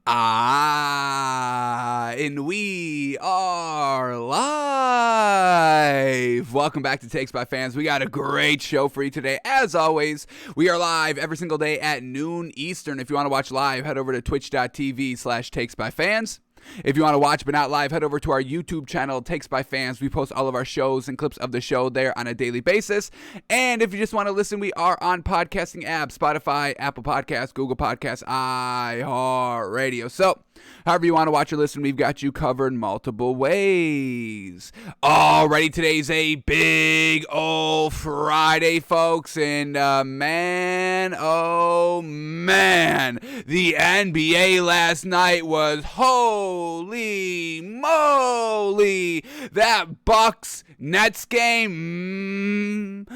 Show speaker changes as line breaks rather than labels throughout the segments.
And we are live. Welcome back to Takes by Fans. We got a great show for you today. As always, we are live every single day at noon Eastern. If you want to watch live, head over to twitch.tv/takesbyfans. If you want to watch but not live, head over to our YouTube channel, Takes by Fans. We post all of our shows and clips of the show there on a daily basis. And if you just want to listen, we are on podcasting apps, Spotify, Apple Podcasts, Google Podcasts, iHeartRadio. So, however you want to watch or listen, we've got you covered multiple ways. Alrighty, today's a big old Friday, folks. And man, oh man, the NBA last night was holy moly. That Bucks Nets game.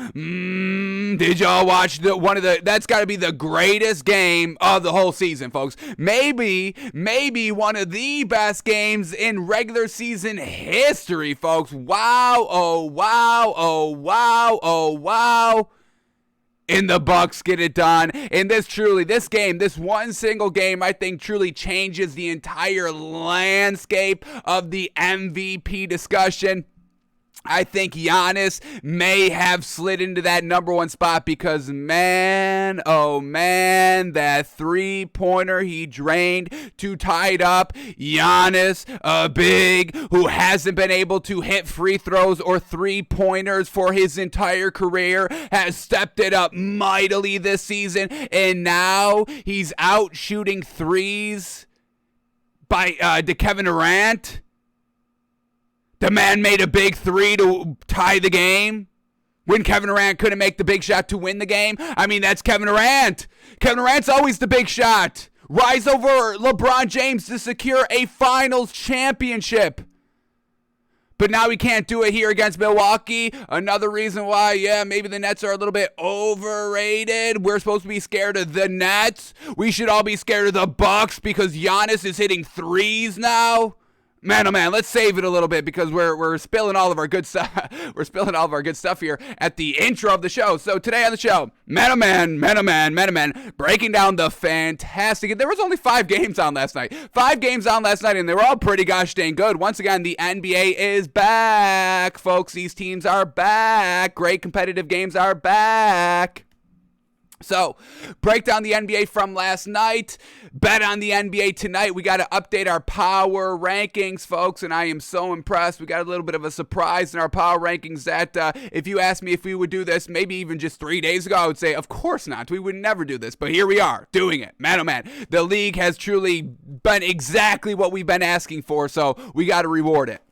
Did y'all watch that's got to be the greatest game of the whole season, folks. Maybe one of the best games in regular season history, folks. Wow, oh wow, oh wow, oh wow. And the Bucks get it done. And this one single game, I think truly changes the entire landscape of the MVP discussion. I think Giannis may have slid into that number one spot because, man, oh man, that three-pointer he drained to tie it up. Giannis, a big who hasn't been able to hit free throws or three-pointers for his entire career, has stepped it up mightily this season, and now he's out shooting threes to Kevin Durant. The man made a big three to tie the game when Kevin Durant couldn't make the big shot to win the game. I mean, that's Kevin Durant. Kevin Durant's always the big shot. Rise over LeBron James to secure a finals championship. But now he can't do it here against Milwaukee. Another reason why, maybe the Nets are a little bit overrated. We're supposed to be scared of the Nets. We should all be scared of the Bucks because Giannis is hitting threes now. Man, oh man, let's save it a little bit because we're spilling all of our good stuff. We're spilling all of our good stuff here at the intro of the show. So today on the show, man, oh man, breaking down the fantastic. There was only 5 games on last night. 5 games on last night, and they were all pretty gosh dang good. Once again, the NBA is back, folks. These teams are back. Great competitive games are back. So, break down the NBA from last night, bet on the NBA tonight. We got to update our power rankings, folks, and I am so impressed. We got a little bit of a surprise in our power rankings that if you asked me if we would do this maybe even just 3 days ago, I would say, of course not. We would never do this, but here we are doing it. Man, oh man, the league has truly been exactly what we've been asking for, so we got to reward it.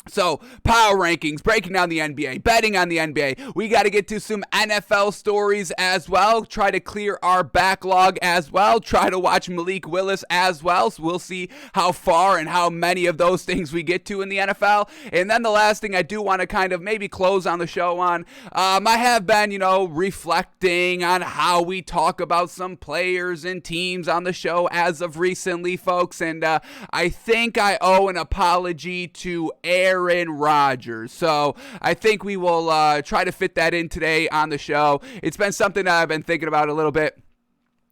So, power rankings, breaking down the NBA, betting on the NBA. We got to get to some NFL stories as well. Try to clear our backlog as well. Try to watch Malik Willis as well. So we'll see how far and how many of those things we get to in the NFL. And then the last thing I do want to kind of maybe close on the show on, I have been, reflecting on how we talk about some players and teams on the show as of recently, folks. And I think I owe an apology to Aaron Rodgers. So I think we will try to fit that in today on the show. It's been something that I've been thinking about a little bit.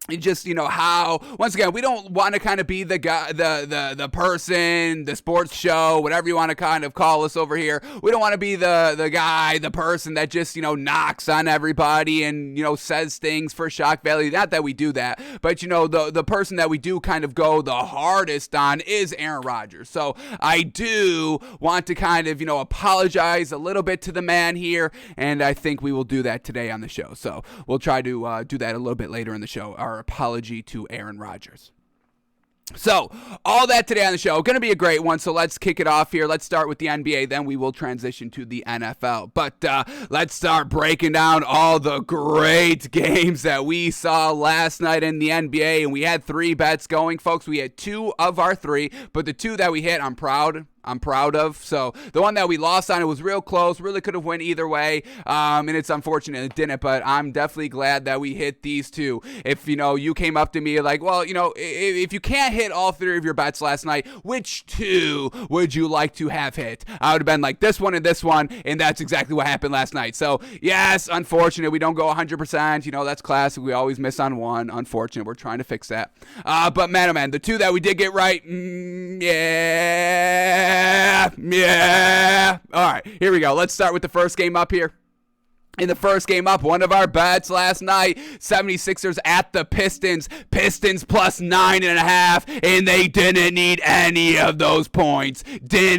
Just, how, once again, we don't want to kind of be the guy, the person, the sports show, whatever you want to kind of call us over here. We don't want to be the guy, the person that just, knocks on everybody and, says things for shock value. Not that we do that, but, the person that we do kind of go the hardest on is Aaron Rodgers. So I do want to kind of, apologize a little bit to the man here, and I think we will do that today on the show. So we'll try to do that a little bit later in the show. Our apology to Aaron Rodgers. So, all that today on the show. Going to be a great one, so let's kick it off here. Let's start with the NBA, then we will transition to the NFL. But let's start breaking down all the great games that we saw last night in the NBA, and we had 3 bets going, folks. We had 2 of our 3, but the 2 that we hit, I'm proud I'm proud of. So the one that we lost on, it was real close, really could have went either way, and it's unfortunate it didn't, but I'm definitely glad that we hit these two. If, you came up to me like, well, if you can't hit all three of your bets last night, which two would you like to have hit? I would have been like this one, and that's exactly what happened last night. So, yes, unfortunate. We don't go 100%. That's classic. We always miss on one. Unfortunate. We're trying to fix that. But, man, oh, man, the two that we did get right, yeah. All right, here we go. Let's start with the first game up here. In the first game up, one of our bets last night, 76ers at the Pistons. Pistons plus 9.5, and they didn't need any of those points. They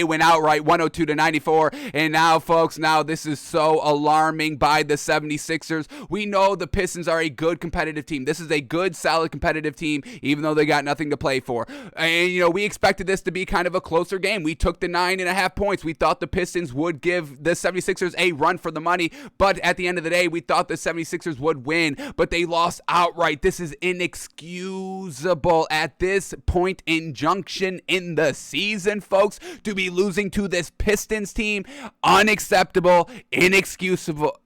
went outright 102-94, and now, folks, this is so alarming by the 76ers. We know the Pistons are a good competitive team. This is a good, solid competitive team, even though they got nothing to play for. And, we expected this to be kind of a closer game. We took the 9.5 points. We thought the Pistons would give the 76ers a run for the money, but at the end of the day, we thought the 76ers would win, but they lost outright. This is inexcusable at this point in junction in the season, folks, to be losing to this Pistons team. Unacceptable, inexcusable,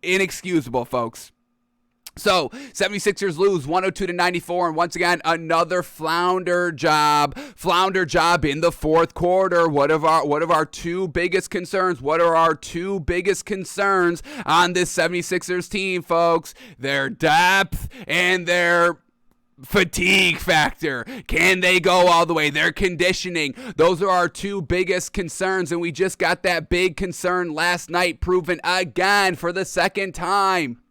folks. So, 76ers lose 102-94, and once again, another flounder job in the fourth quarter. What are our two biggest concerns? What are our two biggest concerns on this 76ers team, folks? Their depth and their fatigue factor. Can they go all the way? Their conditioning. Those are our two biggest concerns, and we just got that big concern last night proven again for the second time.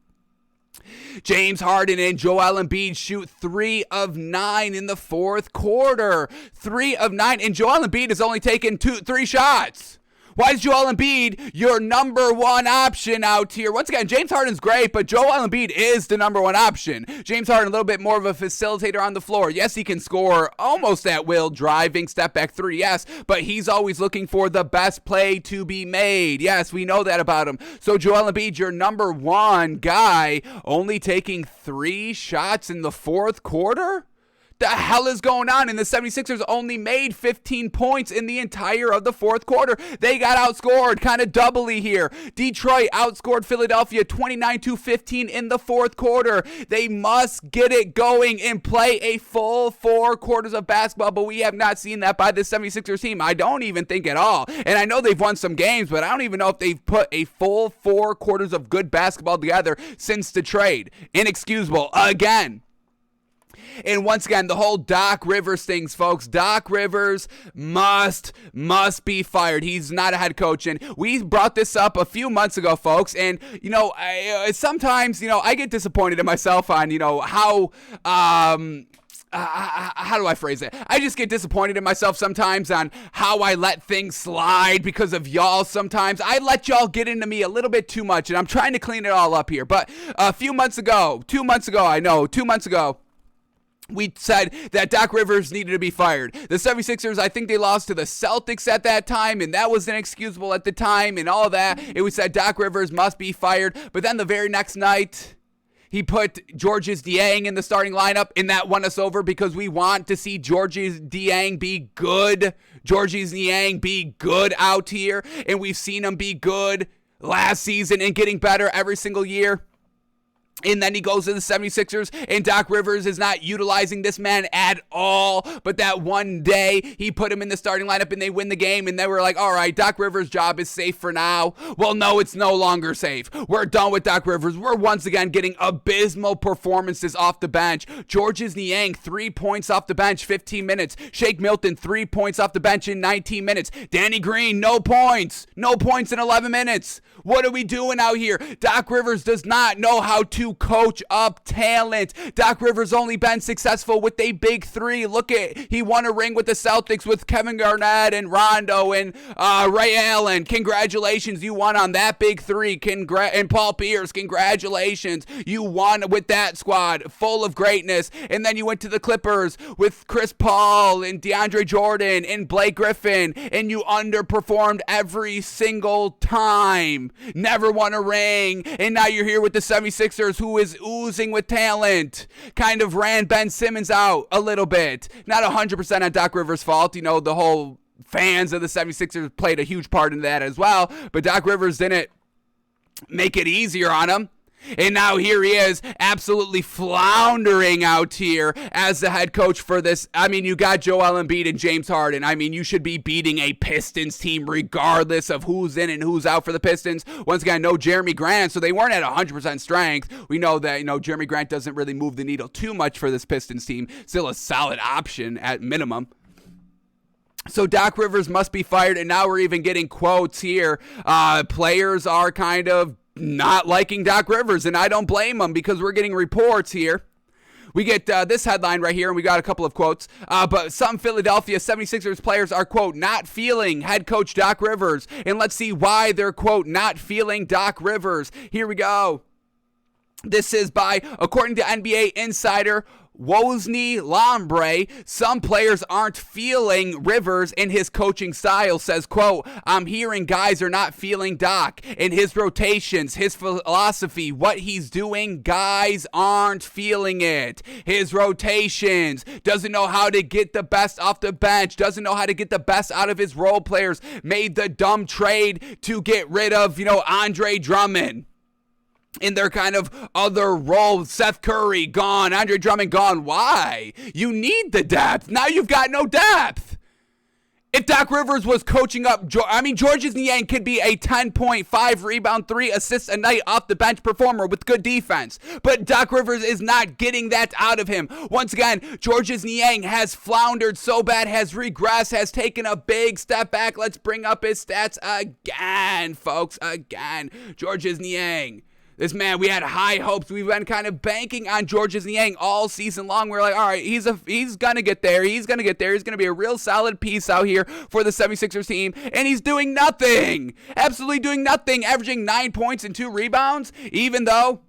James Harden and Joel Embiid shoot 3 of 9 in the fourth quarter. 3 of 9, and Joel Embiid has only taken 3 shots. Why is Joel Embiid your number one option out here? Once again, James Harden's great, but Joel Embiid is the number one option. James Harden, a little bit more of a facilitator on the floor. Yes, he can score almost at will, driving, step back three, yes, but he's always looking for the best play to be made. Yes, we know that about him. So Joel Embiid, your number one guy, only taking 3 shots in the fourth quarter? The hell is going on? And the 76ers only made 15 points in the entire of the fourth quarter. They got outscored kind of doubly here. Detroit outscored Philadelphia 29-15 in the fourth quarter. They must get it going and play a full 4 quarters of basketball, but we have not seen that by the 76ers team. I don't even think at all. And I know they've won some games, but I don't even know if they've put a full 4 quarters of good basketball together since the trade. Inexcusable again. And once again, the whole Doc Rivers things, folks. Doc Rivers must be fired. He's not a head coach. And we brought this up a few months ago, folks. And, sometimes, I get disappointed in myself on, how do I phrase it? I just get disappointed in myself sometimes on how I let things slide because of y'all sometimes. I let y'all get into me a little bit too much, and I'm trying to clean it all up here. But a few months ago, 2 months ago, we said that Doc Rivers needed to be fired. The 76ers, I think they lost to the Celtics at that time, and that was inexcusable at the time and all that. And we said Doc Rivers must be fired. But then the very next night, he put Georges Niang in the starting lineup, and that won us over because we want to see Georges Niang be good. Georges Niang be good out here, and we've seen him be good last season and getting better every single year. And then he goes to the 76ers, and Doc Rivers is not utilizing this man at all. But that one day, he put him in the starting lineup, and they win the game, and they were like, all right, Doc Rivers' job is safe for now. Well, no, it's no longer safe. We're done with Doc Rivers. We're once again getting abysmal performances off the bench. Georges Niang, 3 points off the bench, 15 minutes. Shake Milton, 3 points off the bench in 19 minutes. Danny Green, no points. No points in 11 minutes. What are we doing out here? Doc Rivers does not know how to coach up talent. Doc Rivers only been successful with a big 3. Look at, he won a ring with the Celtics with Kevin Garnett and Rondo and Ray Allen. Congratulations, you won on that big 3. And Paul Pierce, congratulations. You won with that squad full of greatness. And then you went to the Clippers with Chris Paul and DeAndre Jordan and Blake Griffin, and you underperformed every single time. Never won a ring, and now you're here with the 76ers Rivers, who is oozing with talent, kind of ran Ben Simmons out a little bit. Not 100% on Doc Rivers' fault. You know, the whole fans of the 76ers played a huge part in that as well. But Doc Rivers didn't make it easier on him. And now here he is, absolutely floundering out here as the head coach for this. I mean, you got Joel Embiid and James Harden. I mean, you should be beating a Pistons team regardless of who's in and who's out for the Pistons. Once again, no Jeremy Grant, so they weren't at 100% strength. We know that, Jeremy Grant doesn't really move the needle too much for this Pistons team. Still a solid option at minimum. So Doc Rivers must be fired, and now we're even getting quotes here. Players are kind of not liking Doc Rivers, and I don't blame them because we're getting reports here. We get this headline right here, and we got a couple of quotes. But some Philadelphia 76ers players are, quote, not feeling head coach Doc Rivers. And let's see why they're, quote, not feeling Doc Rivers. Here we go. This is according to NBA Insider Wosny Lambre, some players aren't feeling Rivers in his coaching style. Says, quote, I'm hearing guys are not feeling Doc in his rotations, his philosophy, what he's doing. Guys aren't feeling it. His rotations, doesn't know how to get the best off the bench, doesn't know how to get the best out of his role players. Made the dumb trade to get rid of, Andre Drummond. In their kind of other role. Seth Curry gone, Andre Drummond gone. Why? You need the depth. Now you've got no depth. If Doc Rivers was coaching up, Georges Niang could be a 10.5 rebound, 3 assists a night off the bench performer with good defense. But Doc Rivers is not getting that out of him. Once again, Georges Niang has floundered so bad, has regressed, has taken a big step back. Let's bring up his stats again, folks, again. Georges Niang. This man, we had high hopes. We've been kind of banking on Georges Niang all season long. We're like, all right, he's going to get there. He's going to get there. He's going to be a real solid piece out here for the 76ers team. And he's doing nothing. Absolutely doing nothing. Averaging 9 points and 2 rebounds. Even though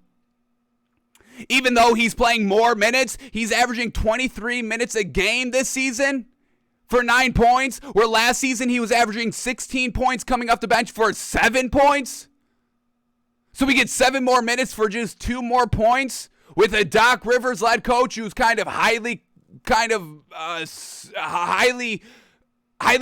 he's playing more minutes, he's averaging 23 minutes a game this season for 9 points. Where last season he was averaging 16 points coming off the bench for 7 points. So we get 7 more minutes for just 2 more points with a Doc Rivers-led coach who's highly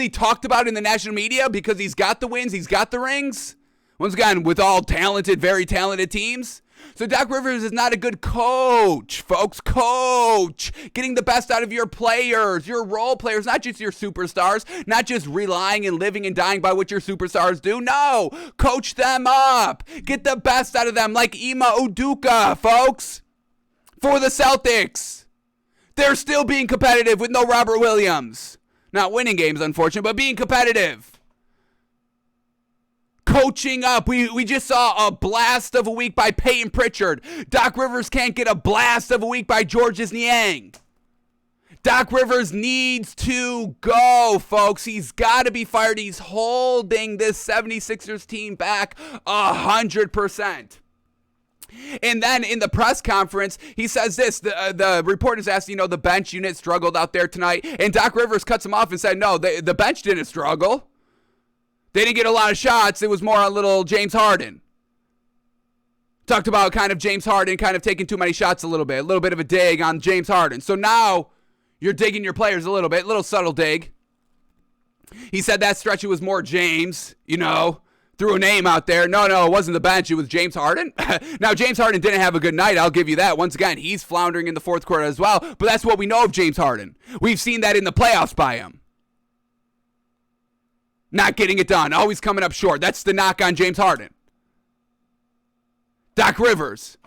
talked about in the national media because he's got the wins, he's got the rings. Once again, with all talented, very talented teams. So Doc Rivers is not a good coach, folks. Coach. Getting the best out of your players, your role players, not just your superstars, not just relying and living and dying by what your superstars do. No. Coach them up. Get the best out of them like Ime Udoka, folks. For the Celtics. They're still being competitive with no Robert Williams. Not winning games, unfortunately, but being competitive. Coaching up. We just saw a blast of a week by Peyton Pritchard. Doc Rivers can't get a blast of a week by Georges Niang. Doc Rivers needs to go, folks. He's got to be fired. He's holding this 76ers team back 100%. And then in the press conference, he says this. The reporters asked, the bench unit struggled out there tonight. And Doc Rivers cuts him off and said, no, the bench didn't struggle. They didn't get a lot of shots. It was more on little James Harden. Talked about kind of James Harden kind of taking too many shots a little bit of a dig on James Harden. So now you're digging your players a little subtle dig. He said that stretch it was more James, threw a name out there. No, it wasn't the bench. It was James Harden. Now, James Harden didn't have a good night. I'll give you that. Once again, he's floundering in the fourth quarter as well. But that's what we know of James Harden. We've seen that in the playoffs by him. Not getting it done. Always coming up short. That's the knock on James Harden. Doc Rivers,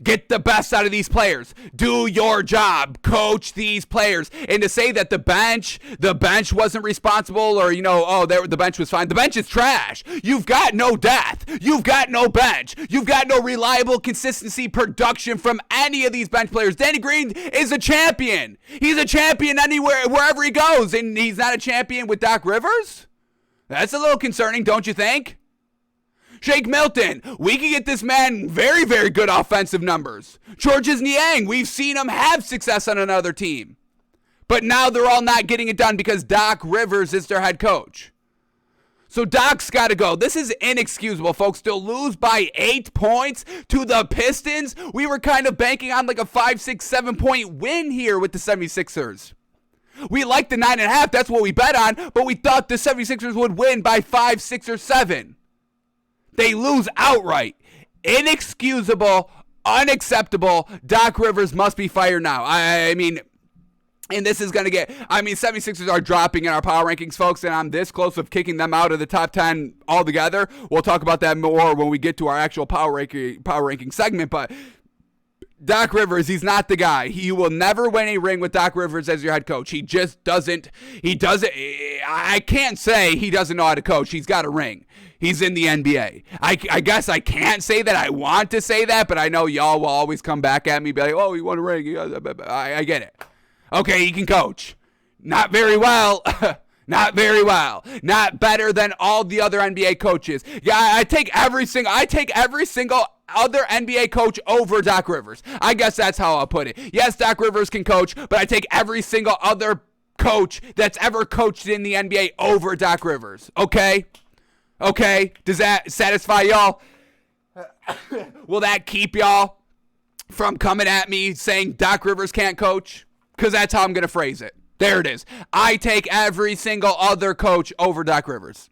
get the best out of these players. Do your job. Coach these players. And to say that the bench wasn't responsible or, the bench was fine. The bench is trash. You've got no depth. You've got no bench. You've got no reliable consistency production from any of these bench players. Danny Green is a champion. He's a champion anywhere, wherever he goes. And he's not a champion with Doc Rivers? That's a little concerning, don't you think? Shake Milton, we can get this man very, very good offensive numbers. Georges Niang, we've seen him have success on another team. But now they're all not getting it done because Doc Rivers is their head coach. So Doc's got to go. This is inexcusable, folks. To lose by 8 points to the Pistons. We were kind of banking on like a 5, 6, 7 point win here with the 76ers. We liked the 9.5. That's what we bet on. But we thought the 76ers would win by 5, 6, or 7. They lose outright. Inexcusable. Unacceptable. Doc Rivers must be fired now. I mean... And this is going to get, 76ers are dropping in our power rankings, folks, and I'm this close of kicking them out of the top 10 altogether. We'll talk about that more when we get to our actual power ranking segment, but Doc Rivers, he's not the guy. You will never win a ring with Doc Rivers as your head coach. He just doesn't, I can't say he doesn't know how to coach. He's got a ring. He's in the NBA. I guess I can't say that. I want to say that, but I know y'all will always come back at me, be like, oh, he won a ring. I get it. Okay, he can coach. Not very well. Not very well. Not better than all the other NBA coaches. Yeah, I take every single other NBA coach over Doc Rivers. I guess that's how I'll put it. Yes, Doc Rivers can coach, but I take every single other coach that's ever coached in the NBA over Doc Rivers. Okay? Okay? Does that satisfy y'all? Will that keep y'all from coming at me saying Doc Rivers can't coach? Because that's how I'm going to phrase it. There it is. I take every single other coach over Doc Rivers.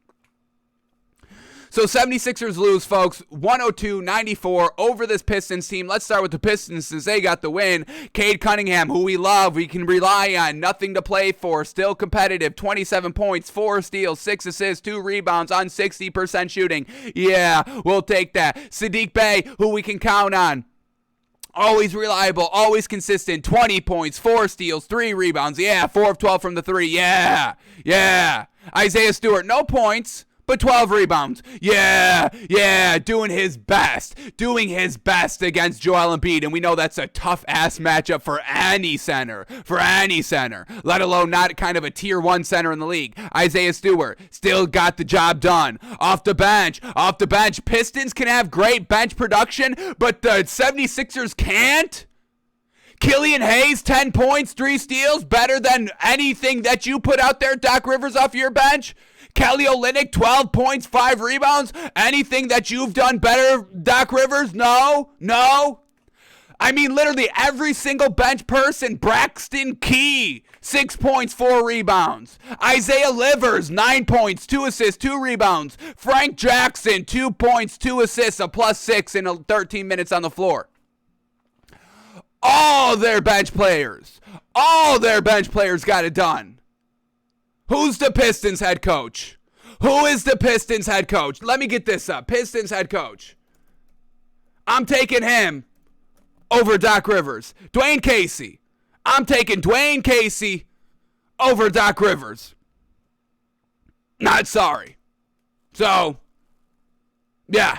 So 76ers lose, folks, 102-94 over this Pistons team. Let's start with the Pistons since they got the win. Cade Cunningham, who we love, we can rely on, nothing to play for, still competitive, 27 points, 4 steals, 6 assists, 2 rebounds on 60% shooting. Yeah, we'll take that. Sadiq Bey, who we can count on. Always reliable, always consistent, 20 points, 4 steals, 3 rebounds. Yeah, 4 of 12 from the 3. Yeah. Isaiah Stewart, no points, but 12 rebounds. Yeah, doing his best against Joel Embiid, and we know that's a tough-ass matchup for any center, let alone not kind of a tier 1 center in the league. Isaiah Stewart still got the job done. Off the bench, Pistons can have great bench production, but the 76ers can't? Killian Hayes, 10 points, 3 steals, better than anything that you put out there, Doc Rivers, off your bench? Kelly Olynyk, 12 points, 5 rebounds. Anything that you've done better, Doc Rivers? No. I mean, literally every single bench person. Braxton Key, 6 points, 4 rebounds. Isaiah Livers, 9 points, 2 assists, 2 rebounds. Frank Jackson, 2 points, 2 assists, a +6 in 13 minutes on the floor. All their bench players got it done. Who's the Pistons head coach? Who is the Pistons head coach? Let me get this up. Pistons head coach. I'm taking him over Doc Rivers. Dwayne Casey. I'm taking Dwayne Casey over Doc Rivers. Not sorry. So, yeah.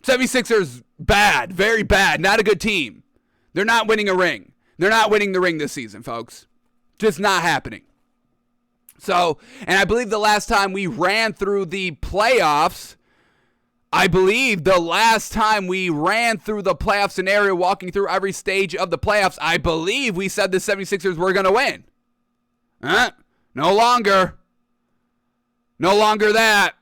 76ers, bad. Very bad. Not a good team. They're not winning a ring. They're not winning the ring this season, folks. Just not happening. So, and I believe the last time we ran through the playoffs, scenario, walking through every stage of the playoffs, I believe we said the 76ers were going to win. No longer. No longer that.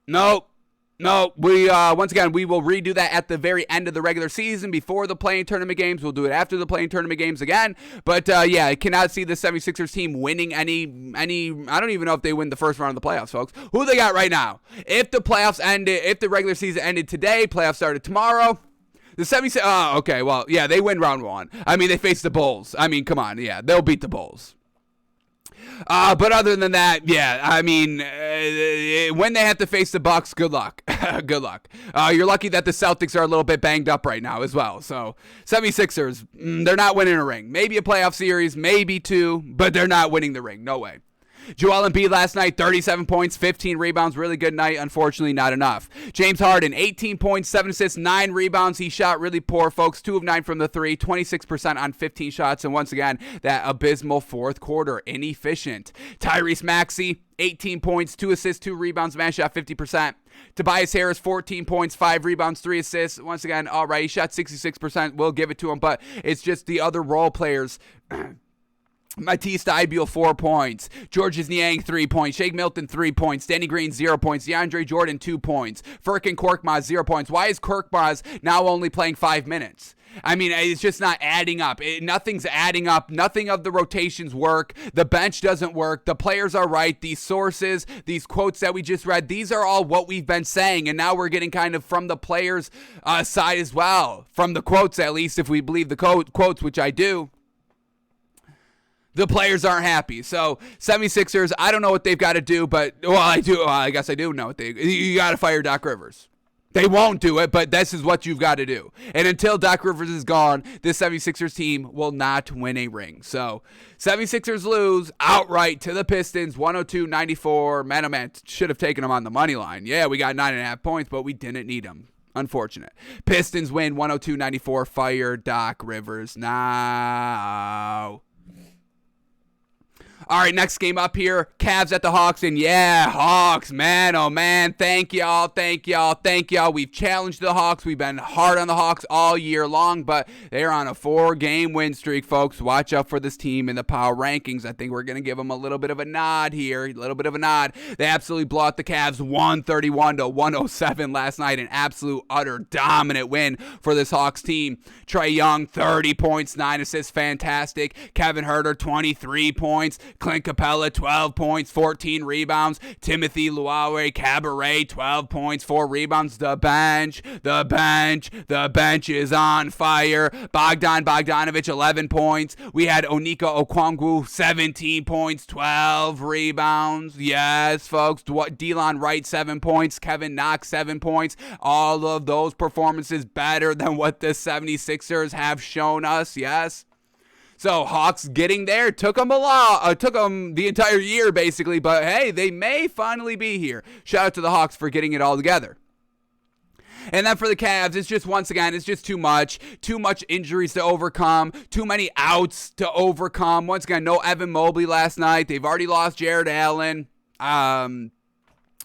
Nope. No, once again, we will redo that at the very end of the regular season before the play-in tournament games. We'll do it after the play-in tournament games again. But, yeah, I cannot see the 76ers team winning any, I don't even know if they win the first round of the playoffs, folks. Who they got right now? If the regular season ended today, playoffs started tomorrow, the 76ers, okay, well, yeah, they win round 1. I mean, they face the Bulls. I mean, come on, yeah, they'll beat the Bulls. But other than that, yeah, I mean, when they have to face the Bucks, good luck. Good luck. You're lucky that the Celtics are a little bit banged up right now as well. So 76ers, they're not winning a ring. Maybe a playoff series, maybe 2, but they're not winning the ring. No way. Joel Embiid last night, 37 points, 15 rebounds. Really good night. Unfortunately, not enough. James Harden, 18 points, 7 assists, 9 rebounds. He shot really poor, folks. 2 of 9 from the 3, 26% on 15 shots. And once again, that abysmal fourth quarter, inefficient. Tyrese Maxey, 18 points, 2 assists, 2 rebounds. Man shot 50%. Tobias Harris, 14 points, 5 rebounds, 3 assists. Once again, all right, he shot 66%. We'll give it to him, but it's just the other role players Matisse Thybulle, 4 points. Georges Niang, 3 points. Shake Milton, 3 points. Danny Green, 0 points. DeAndre Jordan, 2 points. Furkan Korkmaz, 0 points. Why is Korkmaz now only playing 5 minutes? I mean, it's just not adding up. Nothing's adding up. Nothing of the rotations work. The bench doesn't work. The players are right. These sources, these quotes that we just read, these are all what we've been saying. And now we're getting kind of from the players' side as well. From the quotes, at least, if we believe the quotes, which I do. The players aren't happy. So, 76ers, I don't know what they've got to do, but, well, I do. I guess I do know what you got to fire Doc Rivers. They won't do it, but this is what you've got to do. And until Doc Rivers is gone, this 76ers team will not win a ring. So, 76ers lose outright to the Pistons, 102-94. Man, oh man, should have taken them on the money line. Yeah, we got 9.5 points, but we didn't need them. Unfortunate. Pistons win 102-94. Fire Doc Rivers now. All right, next game up here, Cavs at the Hawks, and yeah, Hawks, man, oh man, thank y'all. We've challenged the Hawks. We've been hard on the Hawks all year long, but they're on a 4-game win streak, folks. Watch out for this team in the power rankings. I think we're going to give them a little bit of a nod here, They absolutely blow out the Cavs 131-107 last night, an absolute, utter dominant win for this Hawks team. Trae Young, 30 points, 9 assists, fantastic. Kevin Huerter, 23 points. Clint Capella, 12 points, 14 rebounds. Timothy Luawe Cabaret, 12 points, 4 rebounds. The bench is on fire. Bogdan Bogdanovic, 11 points. We had Onika Okwangwu, 17 points, 12 rebounds. Yes, folks. Delon Wright, 7 points. Kevin Knox, 7 points. All of those performances better than what the 76ers have shown us. Yes. So Hawks getting there took them the entire year basically, but hey, they may finally be here. Shout out to the Hawks for getting it all together. And then for the Cavs, it's just too much injuries to overcome, too many outs to overcome. Once again, no Evan Mobley last night. They've already lost Jared Allen.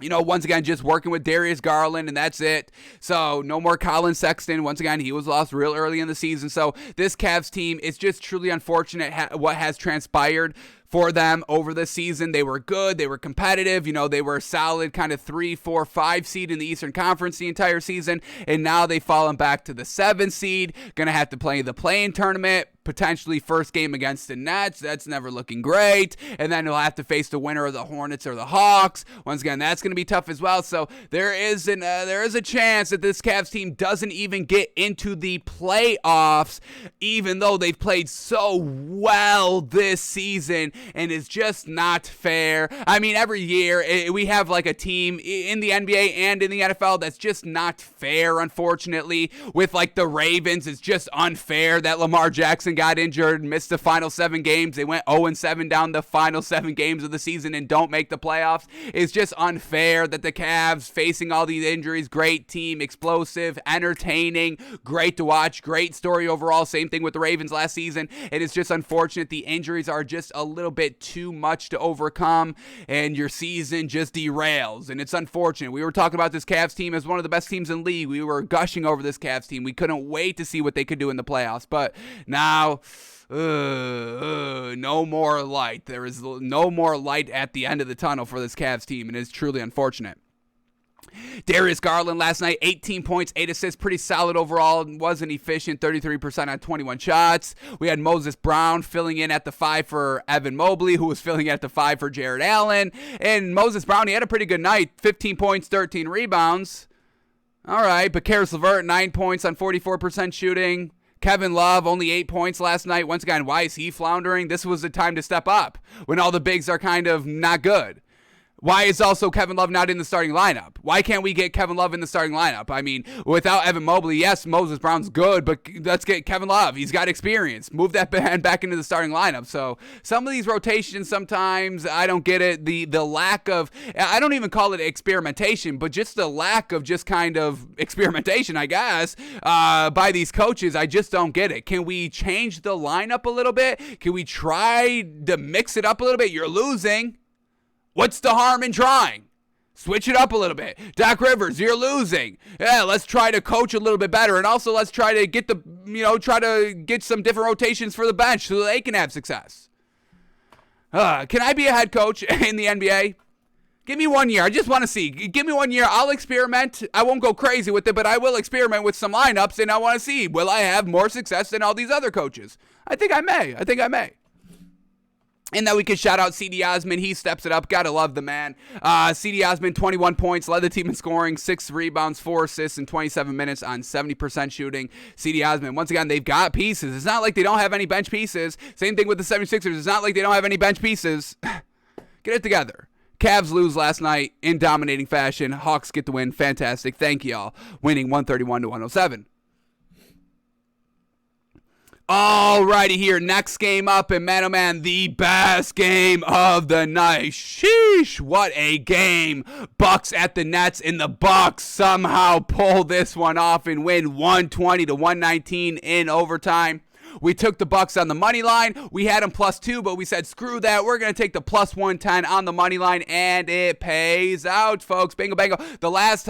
Once again, just working with Darius Garland, and that's it. So, no more Colin Sexton. Once again, he was lost real early in the season. So, this Cavs team, it's just truly unfortunate what has transpired for them over the season. They were good. They were competitive. They were a solid kind of 3, 4, 5 seed in the Eastern Conference the entire season. And now they've fallen back to the 7 seed. Going to have to play the play-in tournament. Potentially first game against the Nets. That's never looking great. And then he'll have to face the winner of the Hornets or the Hawks. Once again, that's going to be tough as well. So there is a chance that this Cavs team doesn't even get into the playoffs, even though they've played so well this season. And it's just not fair. I mean, every year we have like a team in the NBA and in the NFL that's just not fair, unfortunately. With like the Ravens, it's just unfair that Lamar Jackson got injured, missed the final 7 games. They went 0-7 down the final 7 games of the season and don't make the playoffs. It's just unfair that the Cavs, facing all these injuries, great team, explosive, entertaining, great to watch, great story overall. Same thing with the Ravens last season. And it's just unfortunate the injuries are just a little bit too much to overcome and your season just derails. And it's unfortunate. We were talking about this Cavs team as one of the best teams in the league. We were gushing over this Cavs team. We couldn't wait to see what they could do in the playoffs. But now, no more light. There is no more light at the end of the tunnel for this Cavs team, and it's truly unfortunate. Darius Garland last night, 18 points, 8 assists, pretty solid overall. Wasn't efficient, 33% on 21 shots. We had Moses Brown filling in at the 5 for Evan Mobley, who was filling in at the 5 for Jared Allen. And Moses Brown, he had a pretty good night, 15 points, 13 rebounds. All right, but Karis LeVert, 9 points on 44% shooting. Kevin Love, only 8 points last night. Once again, why is he floundering? This was the time to step up when all the bigs are kind of not good. Why is also Kevin Love not in the starting lineup? Why can't we get Kevin Love in the starting lineup? I mean, without Evan Mobley, yes, Moses Brown's good, but let's get Kevin Love. He's got experience. Move that man back into the starting lineup. So some of these rotations sometimes, I don't get it. The lack of, I don't even call it experimentation, but just the lack of just kind of experimentation, I guess, by these coaches, I just don't get it. Can we change the lineup a little bit? Can we try to mix it up a little bit? You're losing. What's the harm in trying? Switch it up a little bit. Doc Rivers, you're losing. Yeah, let's try to coach a little bit better. And also let's try to get try to get some different rotations for the bench so they can have success. Can I be a head coach in the NBA? Give me 1 year. I just want to see. Give me 1 year. I'll experiment. I won't go crazy with it, but I will experiment with some lineups, and I want to see, will I have more success than all these other coaches? I think I may. And then we can shout out C.D. Osman. He steps it up. Gotta love the man. C.D. Osman, 21 points, led the team in scoring, 6 rebounds, 4 assists in 27 minutes on 70% shooting. C.D. Osman, once again, they've got pieces. It's not like they don't have any bench pieces. Same thing with the 76ers. It's not like they don't have any bench pieces. Get it together. Cavs lose last night in dominating fashion. Hawks get the win. Fantastic. Thank y'all. Winning 131-107. Alrighty here, next game up, and man, oh man, the best game of the night. Sheesh, what a game. Bucks at the Nets, and the Bucks somehow pull this one off and win 120-119 in overtime. We took the Bucks on the money line. We had them +2, but we said, screw that. We're going to take the +110 on the money line, and it pays out, folks. Bingo, bango. The last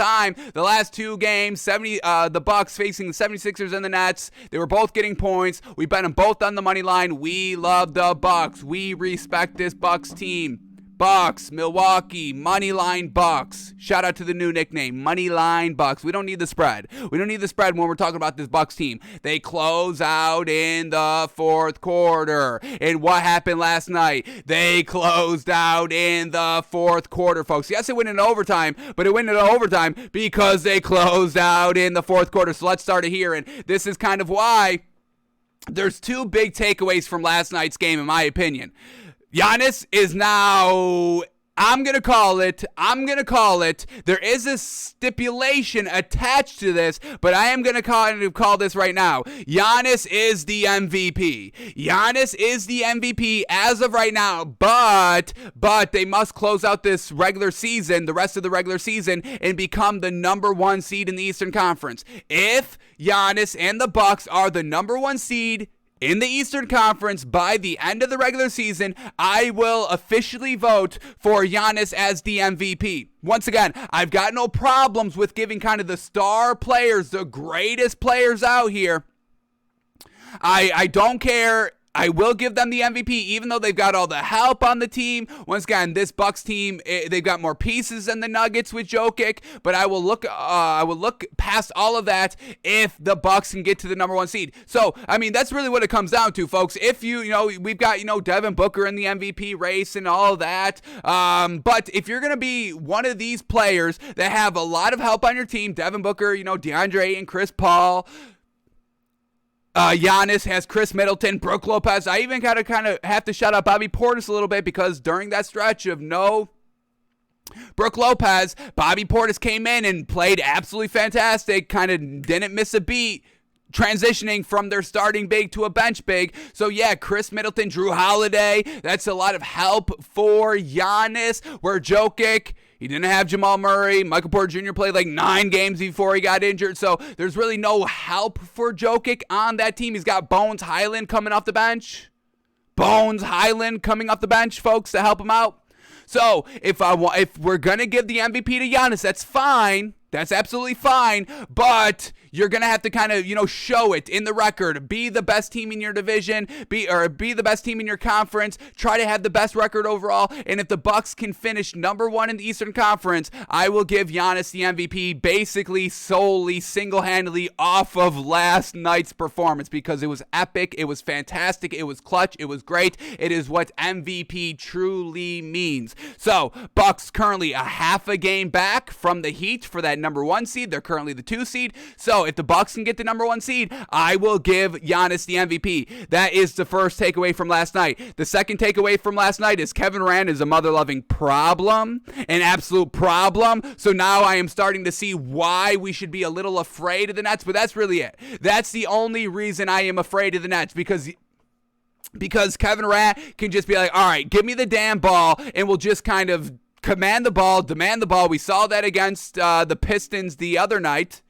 2 games, the Bucks facing the 76ers and the Nets, they were both getting points. We bet them both on the money line. We love the Bucks. We respect this Bucks team. Bucks, Milwaukee, Moneyline Bucks. Shout out to the new nickname, Moneyline Bucks. We don't need the spread. We don't need the spread when we're talking about this Bucks team. They close out in the fourth quarter. And what happened last night? They closed out in the fourth quarter, folks. Yes, it went into overtime, but it went into overtime because they closed out in the fourth quarter. So let's start it here. And this is kind of why there's 2 big takeaways from last night's game, in my opinion. Giannis is now, I'm going to call it. There is a stipulation attached to this, but I am going to call this right now. Giannis is the MVP. Giannis is the MVP as of right now, but they must close out this regular season, the rest of the regular season, and become the number 1 seed in the Eastern Conference. If Giannis and the Bucks are the number 1 seed in the Eastern Conference by the end of the regular season, I will officially vote for Giannis as the MVP. Once again, I've got no problems with giving kind of the star players, the greatest players out here. I don't care. I will give them the MVP, even though they've got all the help on the team. Once again, this Bucks team, they've got more pieces than the Nuggets with Jokic, but I will look past all of that if the Bucks can get to the number 1 seed. So, I mean, that's really what it comes down to, folks. If we've got, Devin Booker in the MVP race and all of that. But if you're going to be one of these players that have a lot of help on your team, Devin Booker, DeAndre and Chris Paul, Giannis has Chris Middleton, Brook Lopez. I even gotta kind of have to shout out Bobby Portis a little bit because during that stretch of no Brook Lopez, Bobby Portis came in and played absolutely fantastic, kind of didn't miss a beat, transitioning from their starting big to a bench big. So yeah, Chris Middleton, Drew Holiday, that's a lot of help for Giannis, where Jokic, he didn't have Jamal Murray. Michael Porter Jr. played like 9 games before he got injured. So there's really no help for Jokic on that team. He's got Bones Highland coming off the bench. Folks, to help him out. So if we're going to give the MVP to Giannis, that's fine. That's absolutely fine, but you're going to have to kind of, show it in the record. Be the best team in your division, be the best team in your conference, try to have the best record overall, and if the Bucks can finish number 1 in the Eastern Conference, I will give Giannis the MVP basically solely, single-handedly off of last night's performance because it was epic, it was fantastic, it was clutch, it was great. It is what MVP truly means. So, Bucks currently a half a game back from the Heat for that number 1 seed. They're currently the 2 seed. So if the Bucks can get the number 1 seed, I will give Giannis the MVP. That is the first takeaway from last night. The second takeaway from last night is Kevin Durant is a mother-loving problem, an absolute problem. So now I am starting to see why we should be a little afraid of the Nets, but that's really it. That's the only reason I am afraid of the Nets, because Kevin Durant can just be like, all right, give me the damn ball, and we'll just kind of command the ball, demand the ball. We saw that against the Pistons the other night.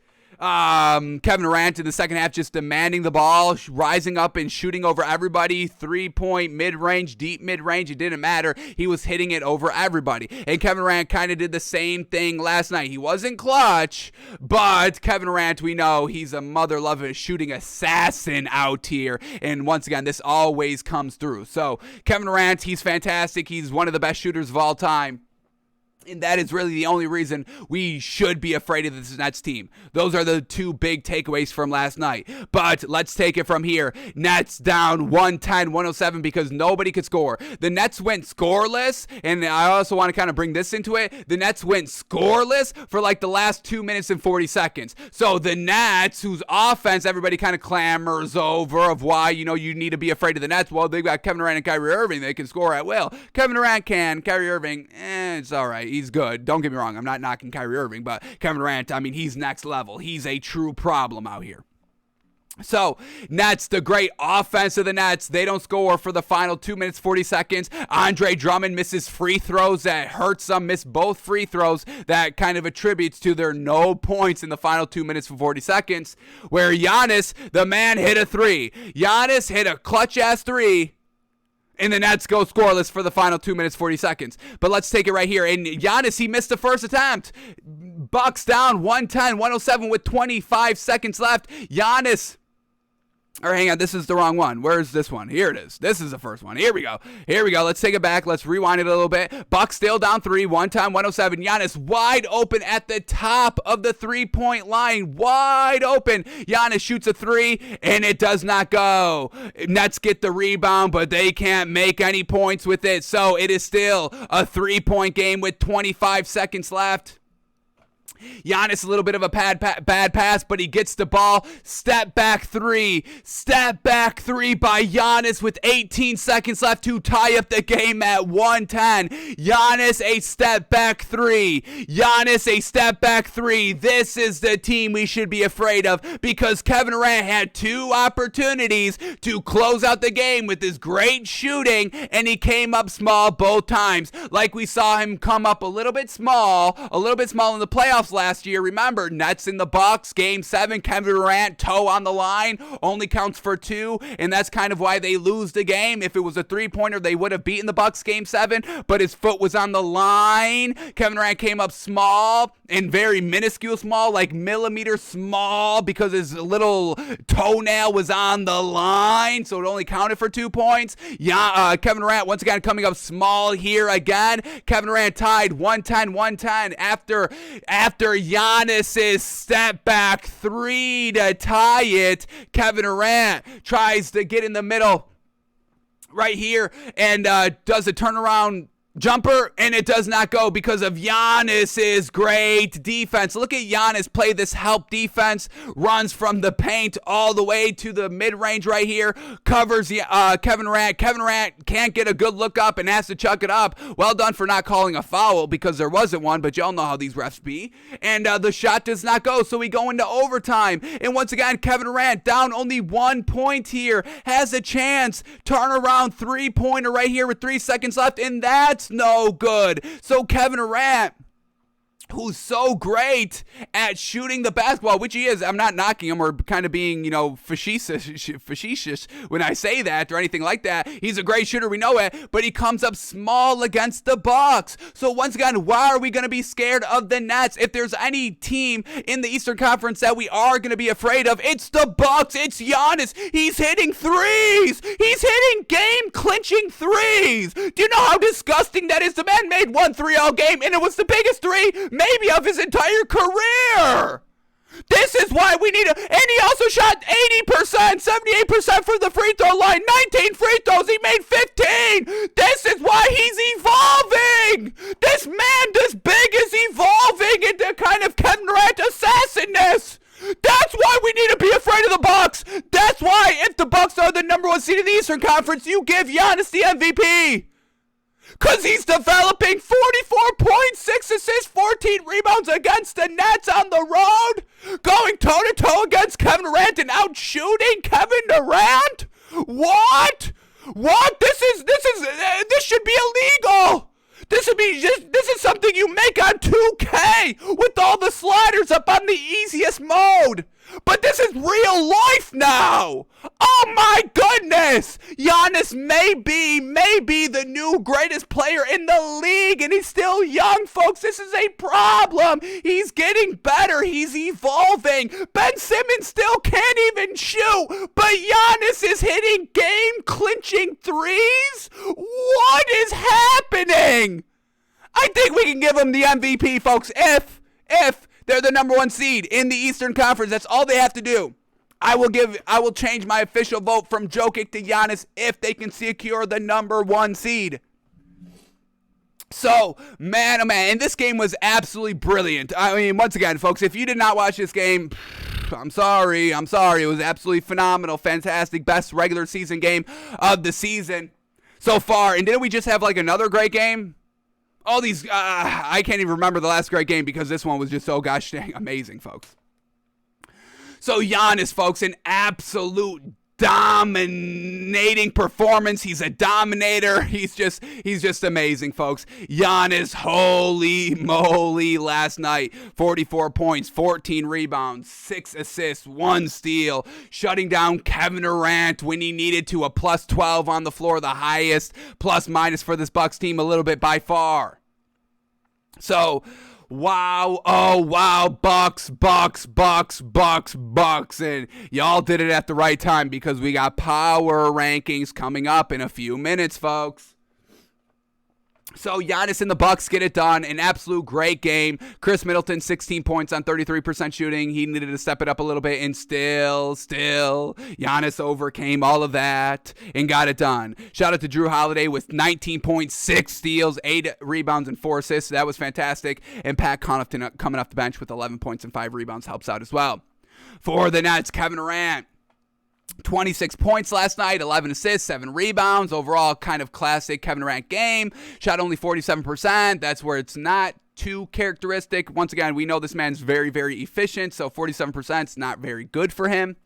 Kevin Durant in the second half just demanding the ball, rising up and shooting over everybody. 3-point, mid-range, deep mid-range. It didn't matter. He was hitting it over everybody. And Kevin Durant kind of did the same thing last night. He wasn't clutch, but Kevin Durant, we know he's a mother-loving shooting assassin out here. And once again, this always comes through. So Kevin Durant, he's fantastic. He's one of the best shooters of all time. And that is really the only reason we should be afraid of this Nets team. Those are the two big takeaways from last night. But let's take it from here. Nets down 110-107 because nobody could score. The Nets went scoreless, and I also want to kind of bring this into it. The Nets went scoreless for like the last 2 minutes and 40 seconds. So the Nets, whose offense everybody kind of clamors over of why, you need to be afraid of the Nets. Well, they've got Kevin Durant and Kyrie Irving. They can score at will. Kevin Durant can. Kyrie Irving, it's all right. He's good. Don't get me wrong. I'm not knocking Kyrie Irving, but Kevin Durant, he's next level. He's a true problem out here. So, Nets, the great offense of the Nets, they don't score for the final 2 minutes, 40 seconds. Andre Drummond misses free throws that hurts them, missed both free throws. That kind of attributes to their no points in the final 2 minutes and 40 seconds, where Giannis, the man, hit a three. Giannis hit a clutch-ass three. And the Nets go scoreless for the final 2 minutes, 40 seconds. But let's take it right here. And Giannis, he missed the first attempt. Bucks down 110-107 with 25 seconds left. Giannis. Or hang on, this is the wrong one. Where's this one? Here it is. This is the first one. Here we go. Let's take it back. Let's rewind it a little bit. Bucks still down 3, 110-107. Giannis wide open at the top of the three-point line. Wide open. Giannis shoots a three, and it does not go. Nets get the rebound, but they can't make any points with it. So it is still a three-point game with 25 seconds left. Giannis, a little bit of a bad pass, but he gets the ball. Step back three by Giannis with 18 seconds left to tie up the game at 110. Giannis, a step back three. This is the team we should be afraid of because Kevin Durant had two opportunities to close out the game with his great shooting, and he came up small both times. Like we saw him come up a little bit small in the playoffs last year. Remember, Nets in the Bucks, Game 7, Kevin Durant, toe on the line, only counts for 2, and that's kind of why they lose the game. If it was a three-pointer, they would have beaten the Bucks Game 7, but his foot was on the line. Kevin Durant came up small, and very minuscule small, like millimeter small, because his little toenail was on the line, so it only counted for 2 points. Kevin Durant, once again, coming up small here again. Kevin Durant tied 110-110 after Giannis's step back three to tie it. Kevin Durant tries to get in the middle right here and does a turnaround jumper, and it does not go because of Giannis's great defense. Look at Giannis play this help defense, runs from the paint all the way to the mid-range right here, covers Kevin Durant. Kevin Durant can't get a good look up and has to chuck it up. Well done for not calling a foul because there wasn't one, but y'all know how these refs be. And the shot does not go, so we go into overtime. And once again, Kevin Durant down only 1 point here, has a chance. Turnaround three-pointer right here with 3 seconds left, and that's no good. So Kevin Durant, who's so great at shooting the basketball, which he is. I'm not knocking him or kind of being, facetious when I say that or anything like that. He's a great shooter, we know it, but he comes up small against the Bucks. So once again, why are we going to be scared of the Nets? If there's any team in the Eastern Conference that we are going to be afraid of, it's the Bucks. It's Giannis. He's hitting threes. He's hitting game-clinching threes. Do you know how disgusting that is? The man made 1 3 all game, and it was the biggest three maybe of his entire career. This is why we need and he also shot 80%, 78% from the free throw line, 19 free throws, he made 15. This is why he's evolving. This man, this big, is evolving into kind of Kevin Durant assassinness. That's why we need to be afraid of the Bucks. That's why if the Bucks are the number 1 seed in the Eastern Conference, you give Giannis the MVP. Because he's developing 44 points, 6 assists, 14 rebounds against the Nets on the road. Going toe-to-toe against Kevin Durant and out-shooting Kevin Durant? What? This should be illegal. This is something you make on 2K with all the sliders up on the easiest mode. But this is real life now. Oh my goodness. Giannis may be the new greatest player in the league, and he's still young, folks. This is a problem. He's getting better. He's evolving. Ben Simmons still can't even shoot, but Giannis is hitting game-clinching threes? What is happening? I think we can give him the MVP, folks, if they're the number 1 seed in the Eastern Conference. That's all they have to do. I will change my official vote from Jokic to Giannis if they can secure the number 1 seed. So, man, oh man, and this game was absolutely brilliant. I mean, once again, folks, if you did not watch this game, I'm sorry. It was absolutely phenomenal, fantastic, best regular season game of the season so far. And didn't we just have like another great game? All these, I can't even remember the last great game because this one was just so gosh dang amazing, folks. So Giannis, folks, an absolute dominating performance. He's a dominator. He's just amazing, folks. Giannis, holy moly, last night, 44 points, 14 rebounds, 6 assists, 1 steal, shutting down Kevin Durant when he needed to, a plus 12 on the floor, the highest plus minus for this Bucks team a little bit by far. So, wow, oh wow, Bucks, and y'all did it at the right time because we got power rankings coming up in a few minutes, folks. So Giannis and the Bucks get it done. An absolute great game. Chris Middleton, 16 points on 33% shooting. He needed to step it up a little bit, and still, Giannis overcame all of that and got it done. Shout out to Drew Holiday with 19.6 steals, 8 rebounds, and 4 assists. That was fantastic. And Pat Connaughton coming off the bench with 11 points and 5 rebounds helps out as well. For the Nets, Kevin Durant, 26 points last night, 11 assists, 7 rebounds. Overall, kind of classic Kevin Durant game. Shot only 47%. That's where it's not too characteristic. Once again, we know this man's very, very efficient, so 47% is not very good for him.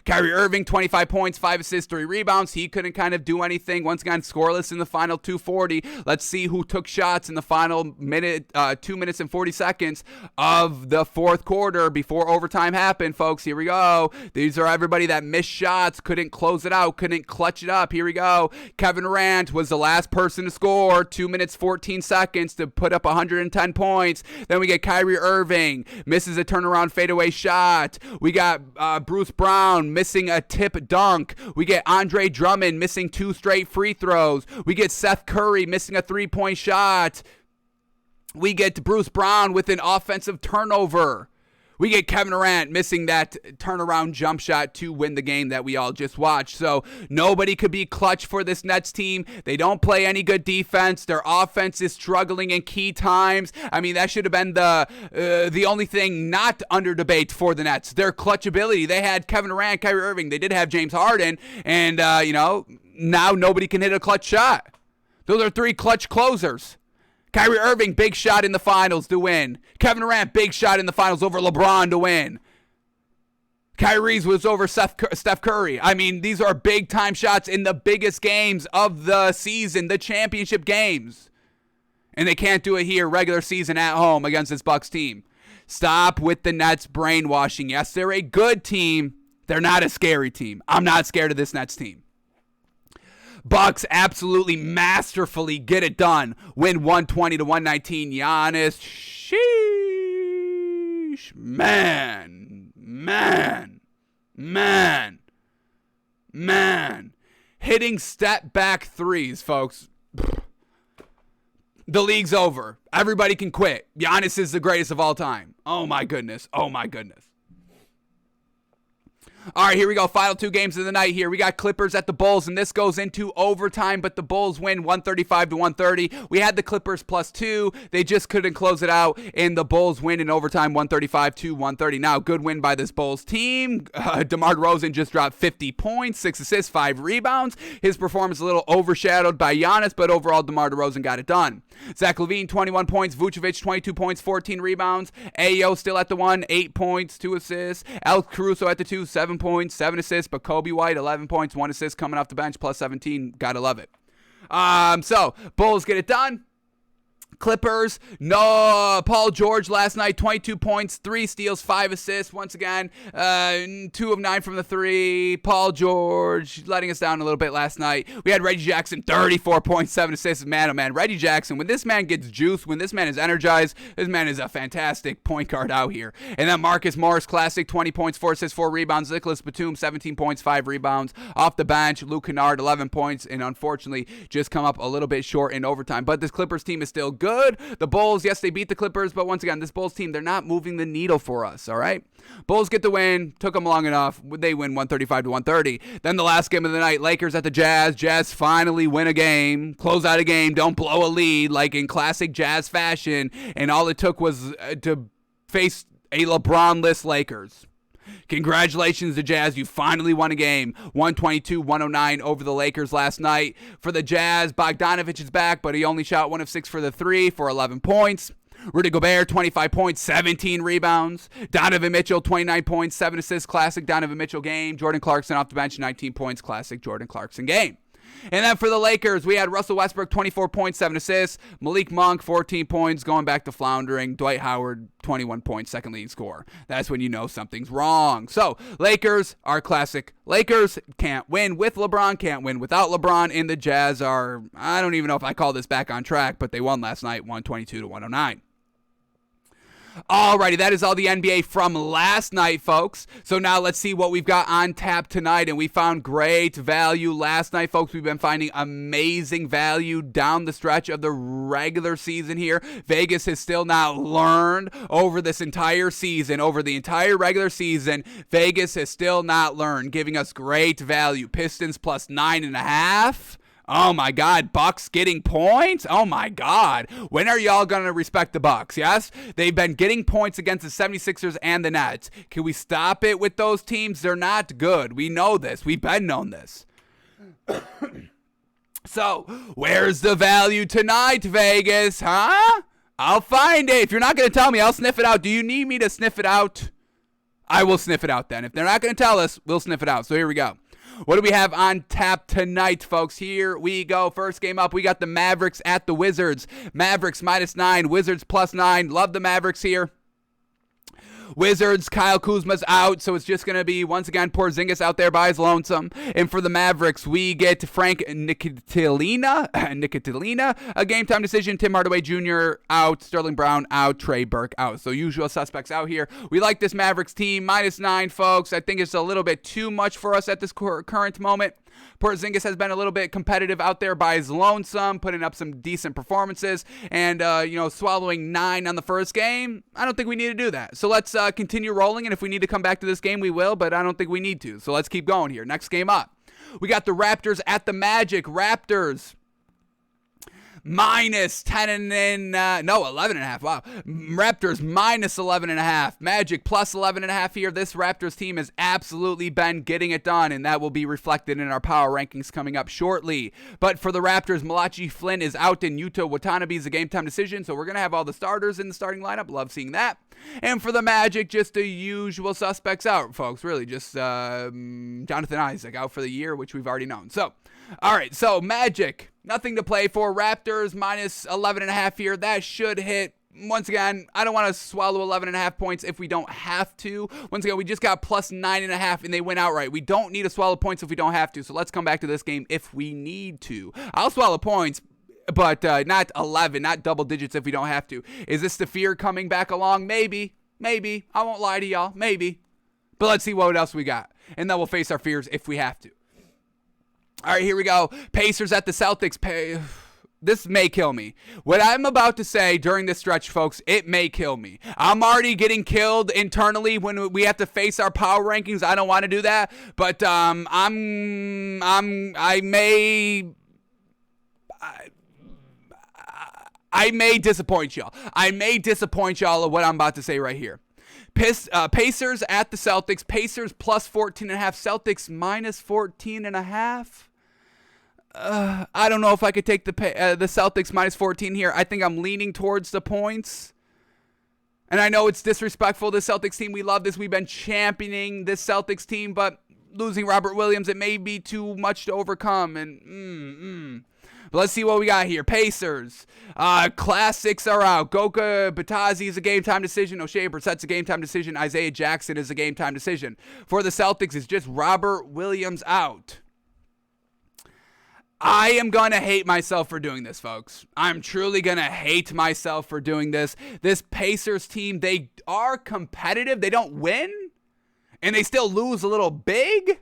Kyrie Irving, 25 points, 5 assists, 3 rebounds. He couldn't kind of do anything. Once again, scoreless in the final 2:40. Let's see who took shots in the final 2 minutes and 40 seconds of the fourth quarter before overtime happened, folks. Here we go. These are everybody that missed shots, couldn't close it out, couldn't clutch it up. Here we go. Kevin Durant was the last person to score, 2 minutes, 14 seconds to put up 110 points. Then we get Kyrie Irving, misses a turnaround fadeaway shot. We got Bruce Brown missing a tip dunk. We get Andre Drummond missing 2 straight free throws. We get Seth Curry missing a 3-point shot. We get Bruce Brown with an offensive turnover. We get Kevin Durant missing that turnaround jump shot to win the game that we all just watched. So nobody could be clutch for this Nets team. They don't play any good defense. Their offense is struggling in key times. I mean, that should have been the only thing not under debate for the Nets. Their clutch ability. They had Kevin Durant, Kyrie Irving. They did have James Harden. And, now nobody can hit a clutch shot. Those are 3 clutch closers. Kyrie Irving, big shot in the finals to win. Kevin Durant, big shot in the finals over LeBron to win. Kyrie's was over Steph Curry. I mean, these are big-time shots in the biggest games of the season, the championship games. And they can't do it here, regular season at home against this Bucks team. Stop with the Nets brainwashing. Yes, they're a good team. They're not a scary team. I'm not scared of this Nets team. Bucks absolutely masterfully get it done. Win 120-119. Giannis, sheesh. Man. Hitting step back threes, folks. The league's over. Everybody can quit. Giannis is the greatest of all time. Oh my goodness. All right, here we go. Final 2 games of the night here. We got Clippers at the Bulls, and this goes into overtime, but the Bulls win 135-130. We had the Clippers +2. They just couldn't close it out, and the Bulls win in overtime 135-130. Now, good win by this Bulls team. DeMar DeRozan just dropped 50 points, 6 assists, 5 rebounds. His performance a little overshadowed by Giannis, but overall, DeMar DeRozan got it done. Zach LaVine, 21 points. Vucevic, 22 points, 14 rebounds. Ayo still at the 1, 8 points, 2 assists. Alex Caruso at the 2, 7 points, 7 assists. But Kobe White, 11 points, 1 assist coming off the bench, plus 17. Gotta love it. So, Bulls get it done. Clippers, no, Paul George last night, 22 points, 3 steals, 5 assists. Once again, 2 of 9 from the 3. Paul George letting us down a little bit last night. We had Reggie Jackson, 34 points, 7 assists. Man, oh man, Reggie Jackson, when this man gets juice, when this man is energized, this man is a fantastic point guard out here. And then Marcus Morris, classic, 20 points, 4 assists, 4 rebounds. Nicholas Batum, 17 points, 5 rebounds. Off the bench, Luke Kennard, 11 points, and unfortunately just come up a little bit short in overtime. But this Clippers team is still good. The Bulls, yes, they beat the Clippers, but once again, this Bulls team, they're not moving the needle for us, all right? Bulls get the win. Took them long enough. They win 135-130. Then the last game of the night, Lakers at the Jazz. Jazz finally win a game, close out a game, don't blow a lead like in classic Jazz fashion, and all it took was to face a LeBron-less Lakers. Congratulations to Jazz. You finally won a game. 122-109 over the Lakers last night. For the Jazz, Bogdanovich is back, but he only shot 1 of 6 for the 3 for 11 points. Rudy Gobert, 25 points, 17 rebounds. Donovan Mitchell, 29 points, 7 assists. Classic Donovan Mitchell game. Jordan Clarkson off the bench, 19 points. Classic Jordan Clarkson game. And then for the Lakers, we had Russell Westbrook, 24 points, 7 assists. Malik Monk, 14 points, going back to floundering. Dwight Howard, 21 points, second leading scorer. That's when you know something's wrong. So, Lakers are classic. Lakers can't win with LeBron, can't win without LeBron. And the Jazz are, I don't even know if I call this back on track, but they won last night, 122-109. Alrighty, that is all the NBA from last night, folks. So now let's see what we've got on tap tonight. And we found great value last night, folks. We've been finding amazing value down the stretch of the regular season here. Vegas has still not learned over this entire season, over the entire regular season. Vegas has still not learned, giving us great value. Pistons plus 9.5. Oh my God, Bucks getting points? Oh my God. When are y'all going to respect the Bucks? Yes? They've been getting points against the 76ers and the Nets. Can we stop it with those teams? They're not good. We know this. We've been known this. So, where's the value tonight, Vegas? Huh? I'll find it. If you're not going to tell me, I'll sniff it out. Do you need me to sniff it out? I will sniff it out then. If they're not going to tell us, we'll sniff it out. So here we go. What do we have on tap tonight, folks? Here we go. First game up, we got the Mavericks at the Wizards. Mavericks -9, Wizards +9. Love the Mavericks here. Wizards, Kyle Kuzma's out, so it's just going to be, once again, Porzingis out there by his lonesome. And for the Mavericks, we get Frank Nicotilina, a game-time decision. Tim Hardaway Jr. out, Sterling Brown out, Trey Burke out. So usual suspects out here. We like this Mavericks team, -9, folks. I think it's a little bit too much for us at this current moment. Porzingis has been a little bit competitive out there by his lonesome, putting up some decent performances, and, swallowing 9 on the first game. I don't think we need to do that. So let's continue rolling, and if we need to come back to this game, we will, but I don't think we need to. So let's keep going here. Next game up. We got the Raptors at the Magic. Raptors -11.5. Wow. Raptors -11.5. Magic +11.5 here. This Raptors team has absolutely been getting it done, and that will be reflected in our power rankings coming up shortly. But for the Raptors, Malachi Flynn is out, and Yuta Watanabe is a game-time decision, so we're going to have all the starters in the starting lineup. Love seeing that. And for the Magic, just the usual suspects out, folks. Really, just Jonathan Isaac out for the year, which we've already known. So, all right, so Magic, nothing to play for. Raptors -11.5 here. That should hit. Once again, I don't want to swallow 11.5 points if we don't have to. Once again, we just got +9.5 and they went outright. We don't need to swallow points if we don't have to. So let's come back to this game if we need to. I'll swallow points, but not 11, not double digits if we don't have to. Is this the fear coming back along? Maybe. I won't lie to y'all. Maybe. But let's see what else we got. And then we'll face our fears if we have to. All right, here we go. Pacers at the Celtics. This may kill me. What I'm about to say during this stretch, folks, it may kill me. I'm already getting killed internally when we have to face our power rankings. I don't want to do that, but I may disappoint y'all. I may disappoint y'all of what I'm about to say right here. Pacers at the Celtics. Pacers +14.5. Celtics -14.5. I don't know if I could take the Celtics -14 here. I think I'm leaning towards the points. And I know it's disrespectful. The Celtics team, we love this. We've been championing this Celtics team, but losing Robert Williams, it may be too much to overcome. And But let's see what we got here. Pacers. Classics are out. Goga Batadze is a game-time decision. O'Shea Brissett's a game-time decision. Isaiah Jackson is a game-time decision. For the Celtics, it's just Robert Williams out. I am going to hate myself for doing this, folks. I'm truly going to hate myself for doing this. This Pacers team, they are competitive. They don't win, and they still lose a little big.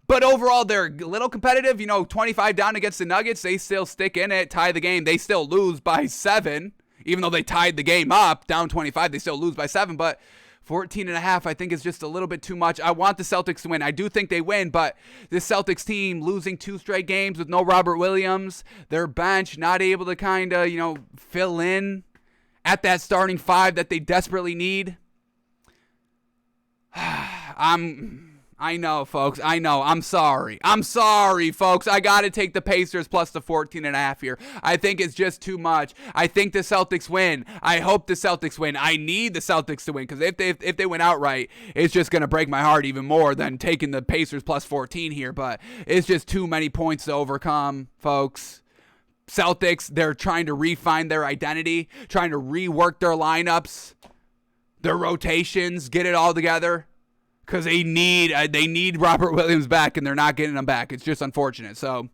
But overall, they're a little competitive. 25 down against the Nuggets. They still stick in it, tie the game. They still lose by 7. Even though they tied the game up, down 25, they still lose by 7. But 14.5, I think, is just a little bit too much. I want the Celtics to win. I do think they win, but this Celtics team losing 2 straight games with no Robert Williams, their bench not able to kind of, fill in at that starting 5 that they desperately need. I know, folks. I know. I'm sorry. Folks. I got to take the Pacers plus the 14.5 here. I think it's just too much. I think the Celtics win. I hope the Celtics win. I need the Celtics to win, because if they win outright, it's just going to break my heart even more than taking the Pacers plus 14 here. But it's just too many points to overcome, folks. Celtics, they're trying to refine their identity, trying to rework their lineups, their rotations, get it all together. Because they need Robert Williams back, and they're not getting him back. It's just unfortunate. So,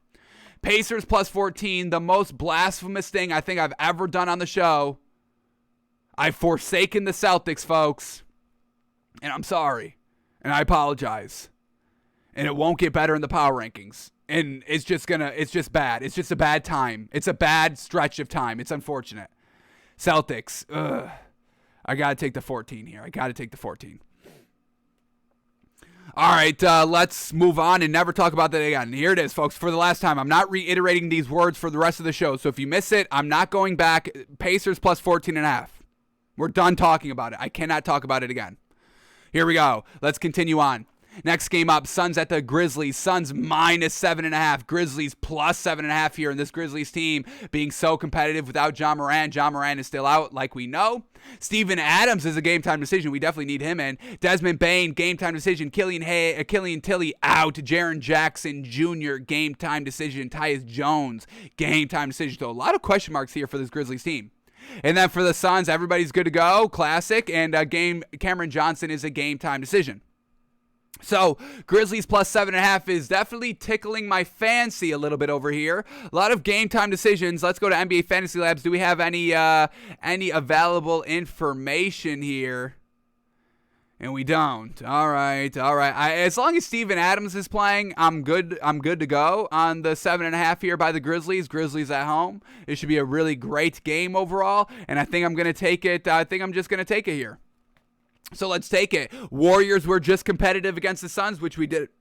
Pacers plus 14, the most blasphemous thing I think I've ever done on the show. I've forsaken the Celtics, folks. And I'm sorry. And I apologize. And it won't get better in the power rankings. And it's just bad. It's just a bad time. It's a bad stretch of time. It's unfortunate. Celtics, I got to take the 14 here. I got to take the 14. All right, let's move on and never talk about that again. Here it is, folks, for the last time. I'm not reiterating these words for the rest of the show, so if you miss it, I'm not going back. Pacers plus 14.5. We're done talking about it. I cannot talk about it again. Here we go. Let's continue on. Next game up, Suns at the Grizzlies. Suns minus 7.5. Grizzlies plus 7.5 here. And this Grizzlies team being so competitive without John Moran. John Moran is still out, like we know. Steven Adams is a game-time decision. We definitely need him in. Desmond Bane, game-time decision. Killian Tilly out. Jaren Jackson Jr., game-time decision. Tyus Jones, game-time decision. So a lot of question marks here for this Grizzlies team. And then for the Suns, everybody's good to go. Classic. And Cameron Johnson is a game-time decision. So, Grizzlies plus 7.5 is definitely tickling my fancy a little bit over here. A lot of game time decisions. Let's go to NBA Fantasy Labs. Do we have any available information here? And we don't. All right. As long as Steven Adams is playing, I'm good to go on the 7.5 here by the Grizzlies. Grizzlies at home. It should be a really great game overall, and I think I'm going to take it. I think I'm just going to take it here. So let's take it. Warriors were just competitive against the Suns, which we didn't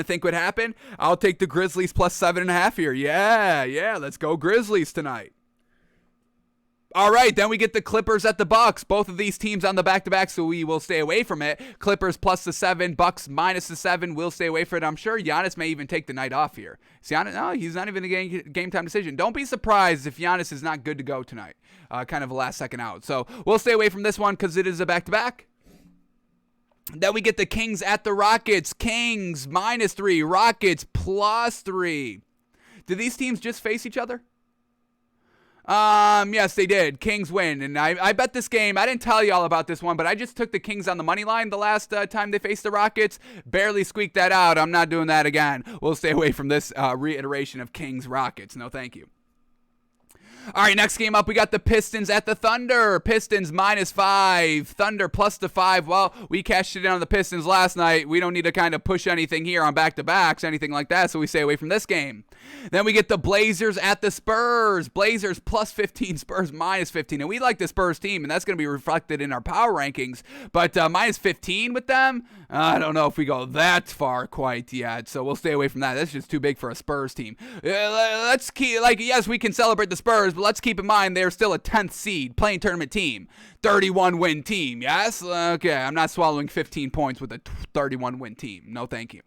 think would happen. I'll take the Grizzlies plus 7.5 here. Yeah, let's go Grizzlies tonight. All right, then we get the Clippers at the Bucks. Both of these teams on the back-to-back, so we will stay away from it. Clippers plus the 7, Bucks minus the 7. We'll stay away from it. I'm sure Giannis may even take the night off here. Giannis, no, he's not even a game-time decision. Don't be surprised if Giannis is not good to go tonight. Kind of a last-second out. So we'll stay away from this one because it is a back-to-back. Then we get the Kings at the Rockets. Kings minus 3, Rockets plus 3. Did these teams just face each other? Yes, they did. Kings win. And I bet this game. I didn't tell you all about this one, but I just took the Kings on the money line the last time they faced the Rockets. Barely squeaked that out. I'm not doing that again. We'll stay away from this reiteration of Kings Rockets. No, thank you. All right, next game up, we got the Pistons at the Thunder. Pistons minus 5, Thunder plus the 5. Well, we cashed it in on the Pistons last night. We don't need to kind of push anything here on back-to-backs, anything like that, so we stay away from this game. Then we get the Blazers at the Spurs. Blazers plus 15, Spurs minus 15. And we like the Spurs team, and that's going to be reflected in our power rankings. But minus 15 with them, I don't know if we go that far quite yet, so we'll stay away from that. That's just too big for a Spurs team. Let's keep, yes, we can celebrate the Spurs, but let's keep in mind they're still a 10th seed playing tournament team. 31-win team, yes? Okay, I'm not swallowing 15 points with a 31-win team. No, thank you.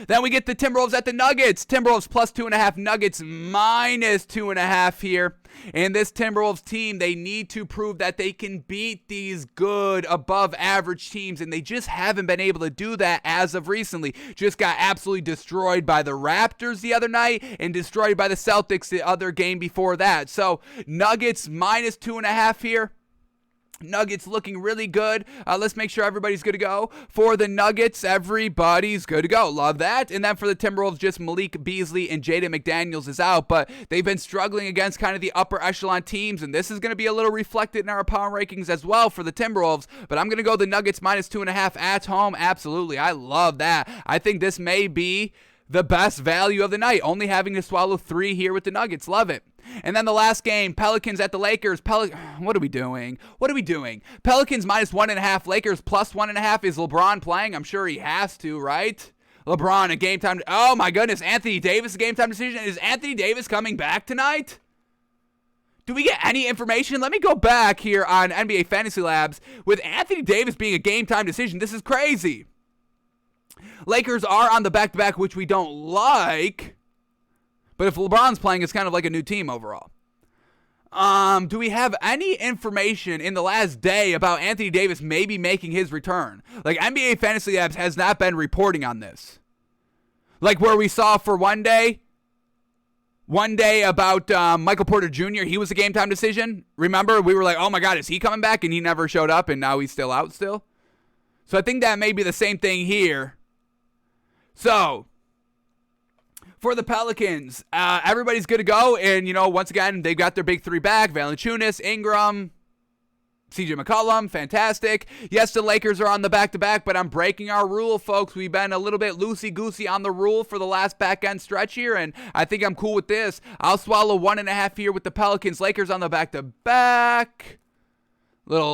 Then we get the Timberwolves at the Nuggets. Timberwolves plus 2.5, Nuggets minus 2.5 here. And this Timberwolves team, they need to prove that they can beat these good, above-average teams, and they just haven't been able to do that as of recently. Just got absolutely destroyed by the Raptors the other night and destroyed by the Celtics the other game before that. So, Nuggets minus 2.5 here. Nuggets looking really good. Let's make sure everybody's good to go. For the Nuggets, everybody's good to go. Love that. And then for the Timberwolves, just Malik Beasley and Jaden McDaniels is out, but they've been struggling against kind of the upper echelon teams, and this is going to be a little reflected in our power rankings as well for the Timberwolves, but I'm going to go the Nuggets minus 2.5 at home. Absolutely. I love that. I think this may be the best value of the night, only having to swallow 3 here with the Nuggets. Love it. And then the last game, Pelicans at the Lakers. What are we doing? Pelicans minus 1.5, Lakers plus 1.5. Is LeBron playing? I'm sure he has to, right? LeBron, a game time. Oh my goodness, Anthony Davis, a game time decision. Is Anthony Davis coming back tonight? Do we get any information? Let me go back here on NBA Fantasy Labs. With Anthony Davis being a game time decision, this is crazy. Lakers are on the back-to-back, which we don't like. But if LeBron's playing, it's kind of like a new team overall. Do we have any information in the last day about Anthony Davis maybe making his return? Like, NBA Fantasy Labs has not been reporting on this. Like where we saw for one day about Michael Porter Jr., he was a game-time decision. Remember, we were like, oh my God, is he coming back? And he never showed up, and now he's still out still. So I think that may be the same thing here. So, for the Pelicans, everybody's good to go. And, once again, they've got their big 3 back. Valanciunas, Ingram, CJ McCollum, fantastic. Yes, the Lakers are on the back-to-back, but I'm breaking our rule, folks. We've been a little bit loosey-goosey on the rule for the last back-end stretch here, and I think I'm cool with this. I'll swallow 1.5 here with the Pelicans. Lakers on the back-to-back. Yes,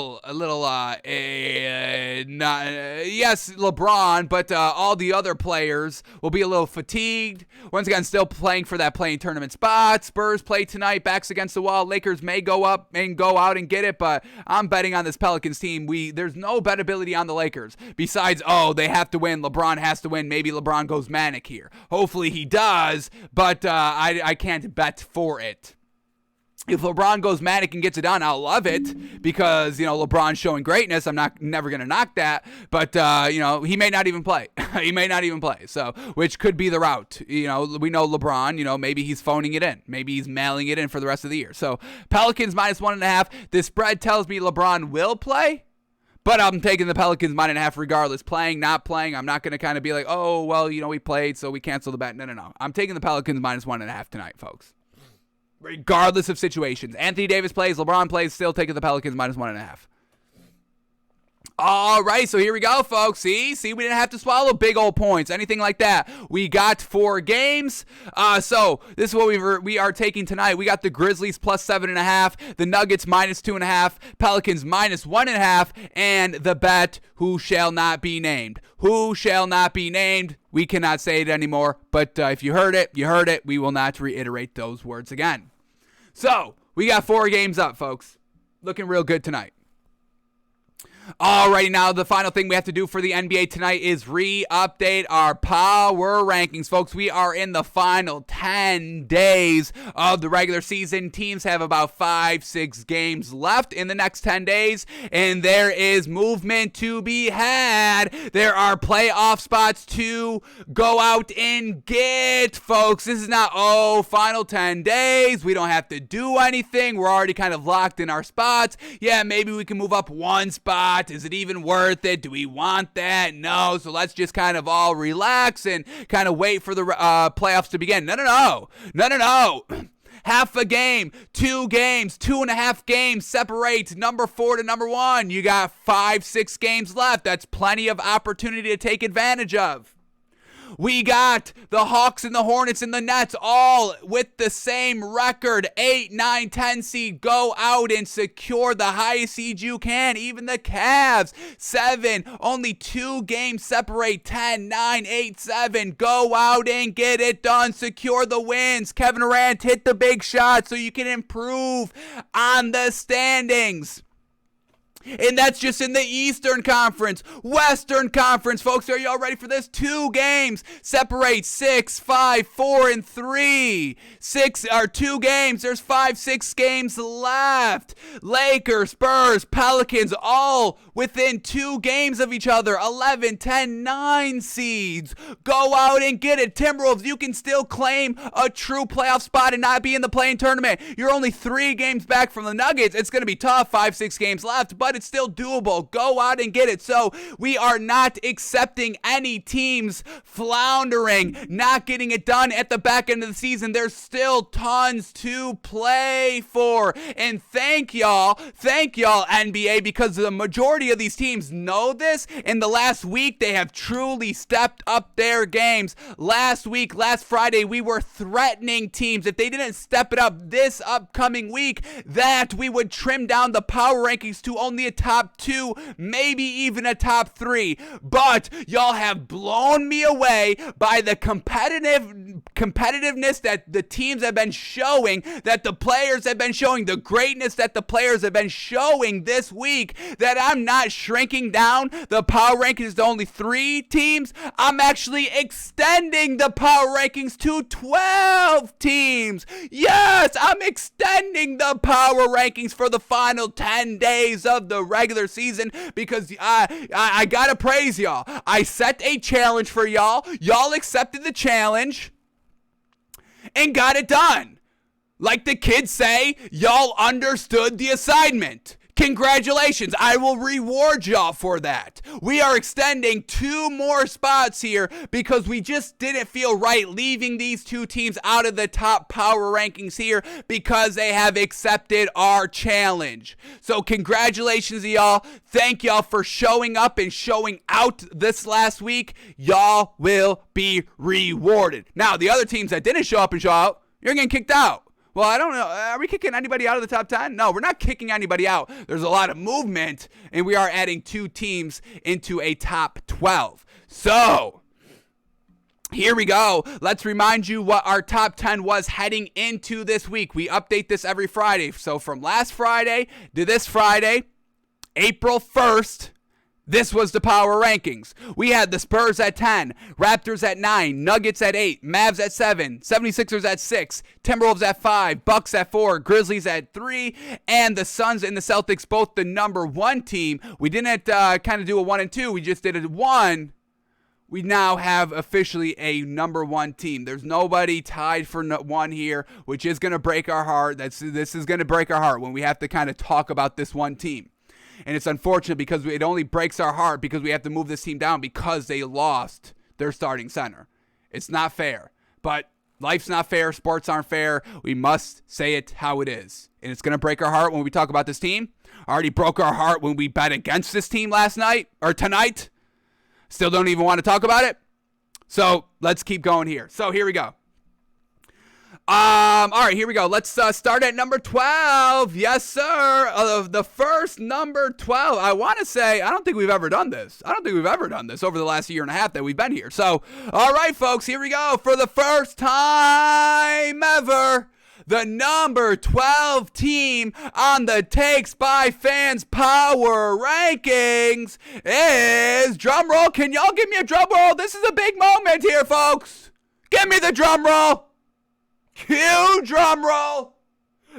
LeBron, but all the other players will be a little fatigued. Once again, still playing for that playing tournament spot. Spurs play tonight, backs against the wall. Lakers may go up and go out and get it, but I'm betting on this Pelicans team. There's no bettability on the Lakers. Besides, they have to win. LeBron has to win. Maybe LeBron goes manic here. Hopefully he does, but I can't bet for it. If LeBron goes manic and gets it done, I'll love it because, LeBron's showing greatness. I'm never going to knock that. But, he may not even play. So, which could be the route. We know LeBron, maybe he's phoning it in. Maybe he's mailing it in for the rest of the year. So, Pelicans minus 1.5. The spread tells me LeBron will play. But I'm taking the Pelicans minus 1.5 regardless. Playing, not playing. I'm not going to kind of be like, we played, so we cancel the bet. No. I'm taking the Pelicans minus 1.5 tonight, folks. Regardless of situations. Anthony Davis plays, LeBron plays, still taking the Pelicans minus 1.5. All right, so here we go, folks. See, we didn't have to swallow big old points, anything like that. We got 4 games. So this is what we are taking tonight. We got the Grizzlies plus 7.5, the Nuggets minus 2.5, Pelicans minus 1.5, and the bet who shall not be named. Who shall not be named? We cannot say it anymore, but if you heard it, you heard it. We will not reiterate those words again. So, we got 4 games up, folks. Looking real good tonight. Alrighty, now the final thing we have to do for the NBA tonight is re-update our power rankings. Folks, we are in the final 10 days of the regular season. Teams have about 5-6 games left in the next 10 days, and there is movement to be had. There are playoff spots to go out and get, folks. This is not, final 10 days. We don't have to do anything. We're already kind of locked in our spots. Yeah, maybe we can move up 1 spot. Is it even worth it? Do we want that? No. So let's just kind of all relax and kind of wait for the playoffs to begin. No. Half a game, 2 games, 2.5 games separate number 4 to number 1. You got 5-6 games left. That's plenty of opportunity to take advantage of. We got the Hawks and the Hornets and the Nets all with the same record. 8, 9, 10 seed. Go out and secure the highest seed you can. Even the Cavs. 7. Only 2 games separate. 10, 9, 8, 7. Go out and get it done. Secure the wins. Kevin Durant, hit the big shot so you can improve on the standings. And that's just in the Eastern Conference. Western Conference, folks, are y'all ready for this? 2 games separate 6, 5, 4, and 3. 2 games. There's 5, 6 games left. Lakers, Spurs, Pelicans, all within 2 games of each other. 11, 10, 9 seeds. Go out and get it. Timberwolves, you can still claim a true playoff spot and not be in the play-in tournament. You're only 3 games back from the Nuggets. It's going to be tough. 5, 6 games left, but it's still doable. Go out and get it. So we are not accepting any teams floundering, not getting it done at the back end of the season. There's still tons to play for. And thank y'all, NBA, because the majority of these teams know this. In the last week, they have truly stepped up their games. Last Friday, we were threatening teams, if they didn't step it up this upcoming week, that we would trim down the power rankings to only a top 2, maybe even a top 3. But y'all have blown me away by the competitiveness that the teams have been showing, that the players have been showing, the greatness that the players have been showing this week, that I'm not shrinking down the power rankings to only 3 teams. I'm actually extending the power rankings to 12 teams. Yes, I'm extending the power rankings for the final 10 days of the regular season, because I gotta praise y'all. I set a challenge for y'all. Y'all accepted the challenge and got it done. Like the kids say, y'all understood the assignment. Congratulations. I will reward y'all for that. We are extending 2 more spots here because we just didn't feel right leaving these 2 teams out of the top power rankings here because they have accepted our challenge. So congratulations to y'all. Thank y'all for showing up and showing out this last week. Y'all will be rewarded. Now, the other teams that didn't show up and show out, you're getting kicked out. Well, I don't know. Are we kicking anybody out of the top 10? No, we're not kicking anybody out. There's a lot of movement, and we are adding 2 teams into a top 12. So, here we go. Let's remind you what our top 10 was heading into this week. We update this every Friday. So, from last Friday to this Friday, April 1st, this was the power rankings. We had the Spurs at 10, Raptors at 9, Nuggets at 8, Mavs at 7, 76ers at 6, Timberwolves at 5, Bucks at 4, Grizzlies at 3, and the Suns and the Celtics both the number 1 team. We didn't kind of do a 1 and 2. We just did a 1. We now have officially a number 1 team. There's nobody tied for 1 here, which is going to break our heart. This is going to break our heart when we have to kind of talk about this 1 team. And it's unfortunate because it only breaks our heart because we have to move this team down because they lost their starting center. It's not fair. But life's not fair. Sports aren't fair. We must say it how it is. And it's going to break our heart when we talk about this team. Already broke our heart when we bet against this team last night or tonight. Still don't even want to talk about it. So let's keep going here. So here we go. All right, here we go. Let's start at number 12. Yes, sir. The first number 12. I want to say, I don't think we've ever done this. I don't think we've ever done this over the last year and a half that we've been here. So, all right, folks, here we go. For the first time ever, the number 12 team on the Takes by Fans Power Rankings is, drum roll, can y'all give me a drum roll? This is a big moment here, folks. Give me the drum roll. Cue drum roll.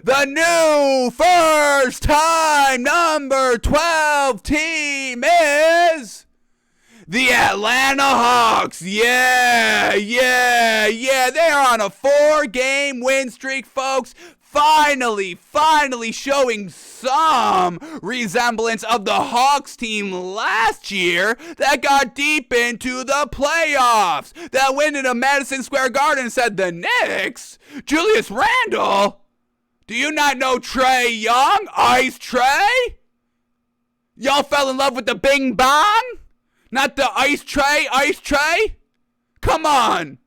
The new first time number 12 team is the Atlanta Hawks. Yeah. They are on a 4-game win streak, folks. Finally showing some resemblance of the Hawks team last year that got deep into the playoffs, that went into Madison Square Garden and said, the Knicks? Julius Randle? Do you not know Trae Young? Ice Trae? Y'all fell in love with the Bing Bong? Not the Ice Trae? Come on.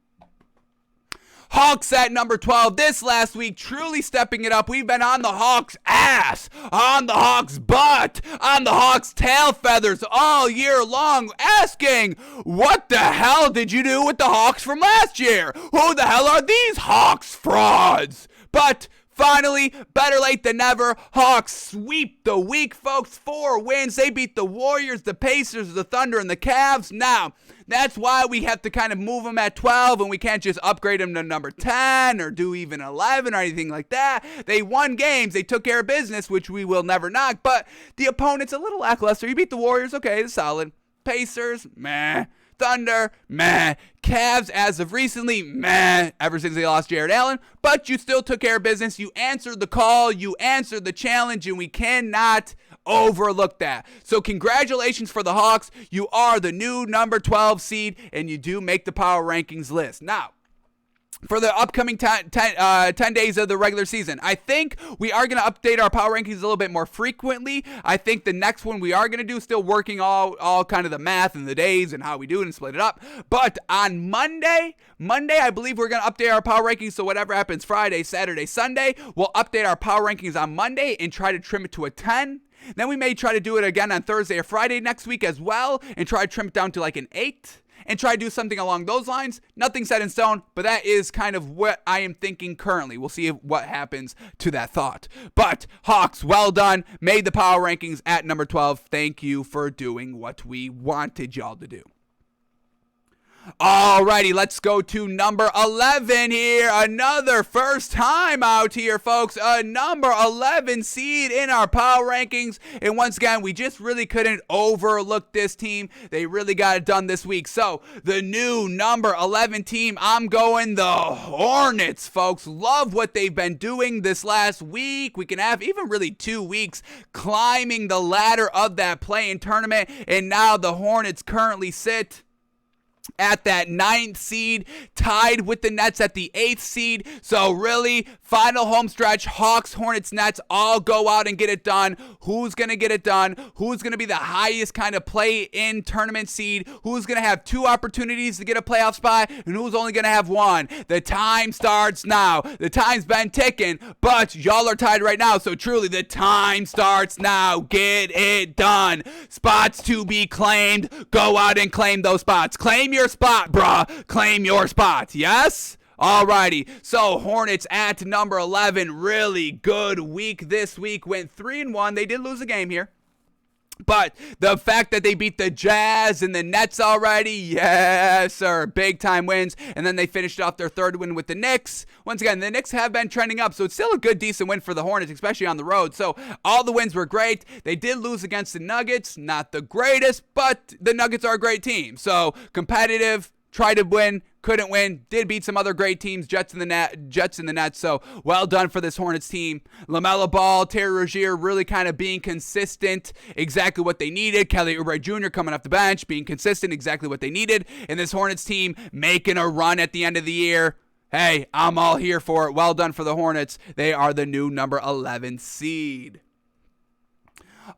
Hawks at number 12 this last week, truly stepping it up. We've been on the Hawks' ass, on the Hawks' butt, on the Hawks' tail feathers all year long, asking, what the hell did you do with the Hawks from last year? Who the hell are these Hawks frauds? But Finally, better late than never. Hawks sweep the week, folks. 4 wins. They beat the Warriors, the Pacers, the Thunder, and the Cavs. Now, that's why we have to kind of move them at 12, and we can't just upgrade them to number 10 or do even 11 or anything like that. They won games. They took care of business, which we will never knock, but the opponent's a little lackluster. You beat the Warriors, okay, it's solid. Pacers, meh. Thunder, meh. Cavs, as of recently, meh, ever since they lost Jared Allen. But you still took care of business. You answered the call. You answered the challenge, and we cannot overlook that. So congratulations for the Hawks. You are the new number 12 seed, and you do make the power rankings list. Now, for the upcoming 10 days of the regular season, I think we are going to update our power rankings a little bit more frequently. I think the next one we are going to do, still working all kind of the math and the days and how we do it and split it up. But on Monday, I believe we're going to update our power rankings. So whatever happens Friday, Saturday, Sunday, we'll update our power rankings on Monday and try to trim it to a 10. Then we may try to do it again on Thursday or Friday next week as well and try to trim it down to like an 8. And try to do something along those lines. Nothing set in stone, but that is kind of what I am thinking currently. We'll see what happens to that thought. But Hawks, well done. Made the power rankings at number 12. Thank you for doing what we wanted y'all to do. Alrighty, let's go to number 11 here. Another first time out here, folks. A number 11 seed in our power rankings. And once again, we just really couldn't overlook this team. They really got it done this week. So, the new number 11 team, I'm going the Hornets, folks. Love what they've been doing this last week. We can have even really 2 weeks climbing the ladder of that play-in tournament. And now the Hornets currently sit at that 9th seed, tied with the Nets at the 8th seed. So really, final home stretch, Hawks, Hornets, Nets all go out and get it done. Who's going to get it done? Who's going to be the highest kind of play-in tournament seed? Who's going to have 2 opportunities to get a playoff spot? And who's only going to have 1? The time starts now. The time's been ticking, but y'all are tied right now. So truly, the time starts now. Get it done. Spots to be claimed. Go out and claim those spots. Claim your spot, bruh. Claim your spot. Yes? Alrighty, so Hornets at number 11, really good week this week, went 3-1. They did lose a game here, but the fact that they beat the Jazz and the Nets already, yes sir, big time wins. And then they finished off their 3rd win with the Knicks. Once again, the Knicks have been trending up, so it's still a good, decent win for the Hornets, especially on the road. So all the wins were great. They did lose against the Nuggets, not the greatest, but the Nuggets are a great team. So competitive, tried to win, couldn't win, did beat some other great teams, Jets in the Nets, so well done for this Hornets team. LaMelo Ball, Terry Rozier really kind of being consistent, exactly what they needed. Kelly Oubre Jr. coming off the bench, being consistent, exactly what they needed. And this Hornets team making a run at the end of the year. Hey, I'm all here for it. Well done for the Hornets. They are the new number 11 seed.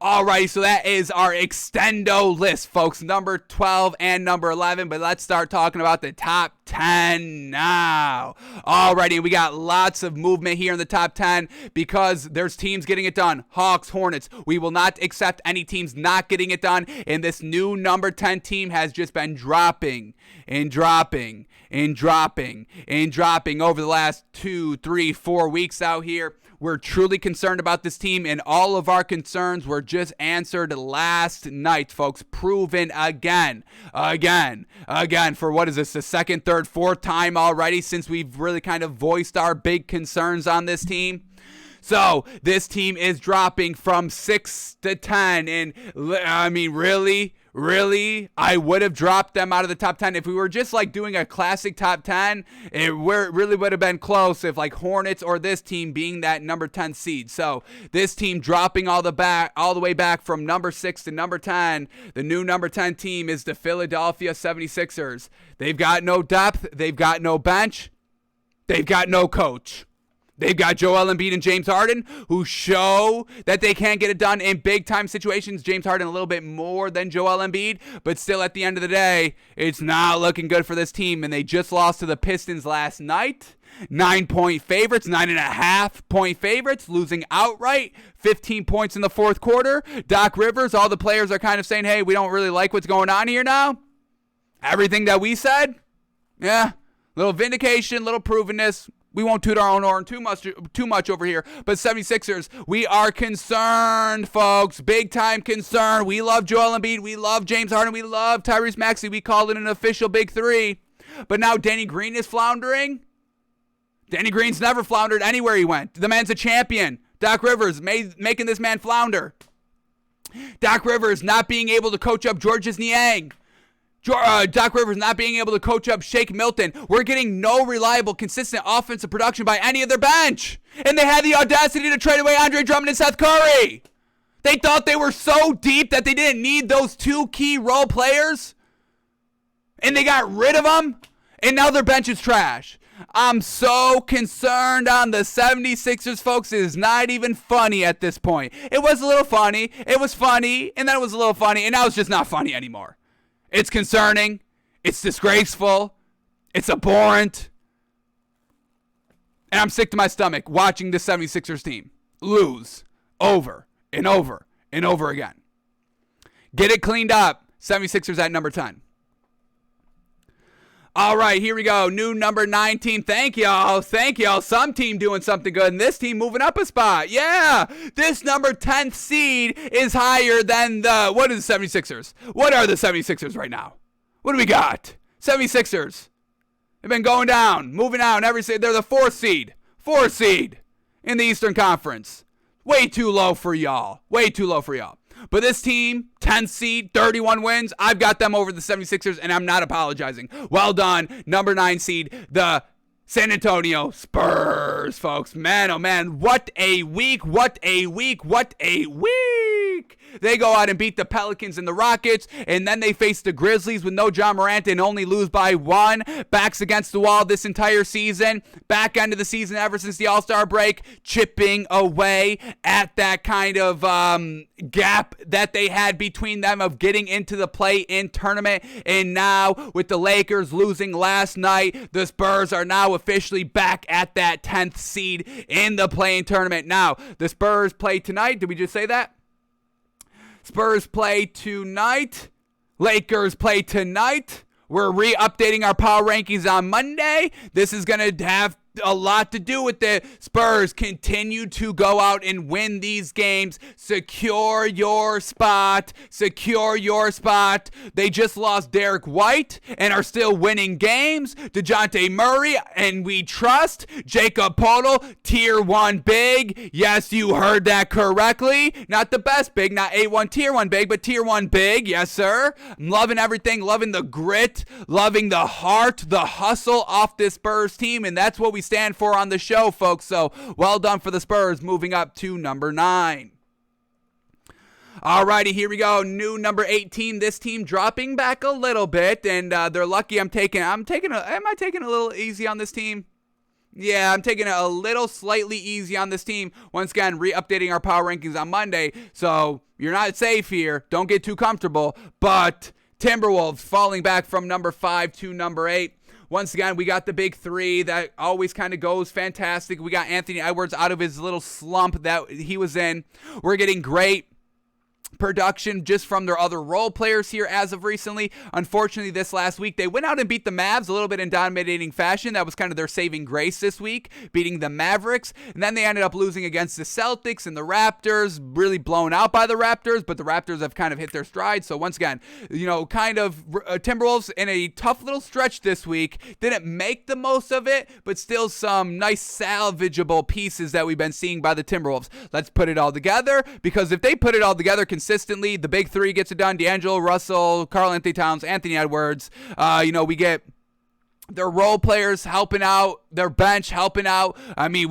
Alrighty, so that is our extendo list, folks. Number 12 and number 11. But let's start talking about the top 10 now. Alrighty, we got lots of movement here in the top 10 because there's teams getting it done. Hawks, Hornets. We will not accept any teams not getting it done. And this new number 10 team has just been dropping and dropping and dropping and dropping over the last 2, 3, 4 weeks out here. We're truly concerned about this team, and all of our concerns were just answered last night, folks. Proven again, for what is this, the 2nd, 3rd, 4th time already since we've really kind of voiced our big concerns on this team. So, this team is dropping from 6 to 10, and I mean, really, I would have dropped them out of the top 10. If we were just like doing a classic top 10, it really would have been close if like Hornets or this team being that number 10 seed. So, this team dropping all the way back from number 6 to number 10. The new number 10 team is the Philadelphia 76ers. They've got no depth, they've got no bench, they've got no coach. They've got Joel Embiid and James Harden, who show that they can get it done in big-time situations. James Harden a little bit more than Joel Embiid, but still at the end of the day, it's not looking good for this team, and they just lost to the Pistons last night. 9-point favorites, 9.5-point favorites, losing outright, 15 points in the 4th quarter. Doc Rivers, all the players are kind of saying, hey, we don't really like what's going on here now. Everything that we said, yeah, little vindication, little provenness. We won't toot our own horn too much over here. But 76ers, we are concerned, folks. Big time concern. We love Joel Embiid. We love James Harden. We love Tyrese Maxey. We called it an official big three. But now Danny Green is floundering. Danny Green's never floundered anywhere he went. The man's a champion. Doc Rivers making this man flounder. Doc Rivers not being able to coach up Georges Niang. Doc Rivers not being able to coach up Shake Milton. We're getting no reliable, consistent offensive production by any of their bench. And they had the audacity to trade away Andre Drummond and Seth Curry. They thought they were so deep that they didn't need those two key role players. And they got rid of them. And now their bench is trash. I'm so concerned on the 76ers, folks. It is not even funny at this point. It was a little funny. It was funny. And then it was a little funny. And now it's just not funny anymore. It's concerning. It's disgraceful. It's abhorrent. And I'm sick to my stomach watching the 76ers team lose over and over and over again. Get it cleaned up. 76ers at number 10. All right, here we go. New number 19. Thank y'all. Thank y'all. Some team doing something good, and this team moving up a spot. Yeah, this number 10th seed is higher than what is the 76ers? What are the 76ers right now? What do we got? 76ers. They've been going down, moving down. They're the 4th seed. 4th seed in the Eastern Conference. Way too low for y'all. Way too low for y'all. But this team, 10th seed, 31 wins, I've got them over the 76ers, and I'm not apologizing. Well done, number 9 seed, the San Antonio Spurs, folks. Man, oh man, what a week, what a week, what a week. They go out and beat the Pelicans and the Rockets, and then they face the Grizzlies with no John Morant and only lose by 1. Backs against the wall this entire season. Back end of the season ever since the All-Star break, chipping away at that kind of gap that they had between them of getting into the play-in tournament. And now, with the Lakers losing last night, the Spurs are now officially back at that 10th seed in the play-in tournament. Now, the Spurs play tonight. Did we just say that? Spurs play tonight. Lakers play tonight. We're re-updating our power rankings on Monday. This is going to have a lot to do with the Spurs continue to go out and win these games. Secure your spot. Secure your spot. They just lost Derek White and are still winning games. DeJounte Murray, and we trust. Jacob Poeltl, tier 1 big. Yes, you heard that correctly. Not the best big, not A1 tier 1 big, but tier 1 big. Yes, sir. I'm loving everything, loving the grit, loving the heart, the hustle off this Spurs team, and that's what we stand for on the show, folks. So well done for the Spurs, moving up to number 9. Alrighty, here we go. New number 18. This team dropping back a little bit, and they're lucky. Am I taking a little easy on this team? Yeah, I'm taking it a little slightly easy on this team. Once again, re-updating our power rankings on Monday, so you're not safe here. Don't get too comfortable. But Timberwolves falling back from number 5 to number 8. Once again, we got the big 3 that always kind of goes fantastic. We got Anthony Edwards out of his little slump that he was in. We're getting great production just from their other role players here as of recently. Unfortunately, this last week, they went out and beat the Mavs a little bit in dominating fashion. That was kind of their saving grace this week, beating the Mavericks. And then they ended up losing against the Celtics and the Raptors, really blown out by the Raptors, but the Raptors have kind of hit their stride. So once again, Timberwolves in a tough little stretch this week. Didn't make the most of it, but still some nice salvageable pieces that we've been seeing by the Timberwolves. Let's put it all together, because if they put it all together consistently, the big 3 gets it done. D'Angelo Russell, Karl Anthony Towns, Anthony Edwards. We get their role players helping out, their bench helping out. I mean,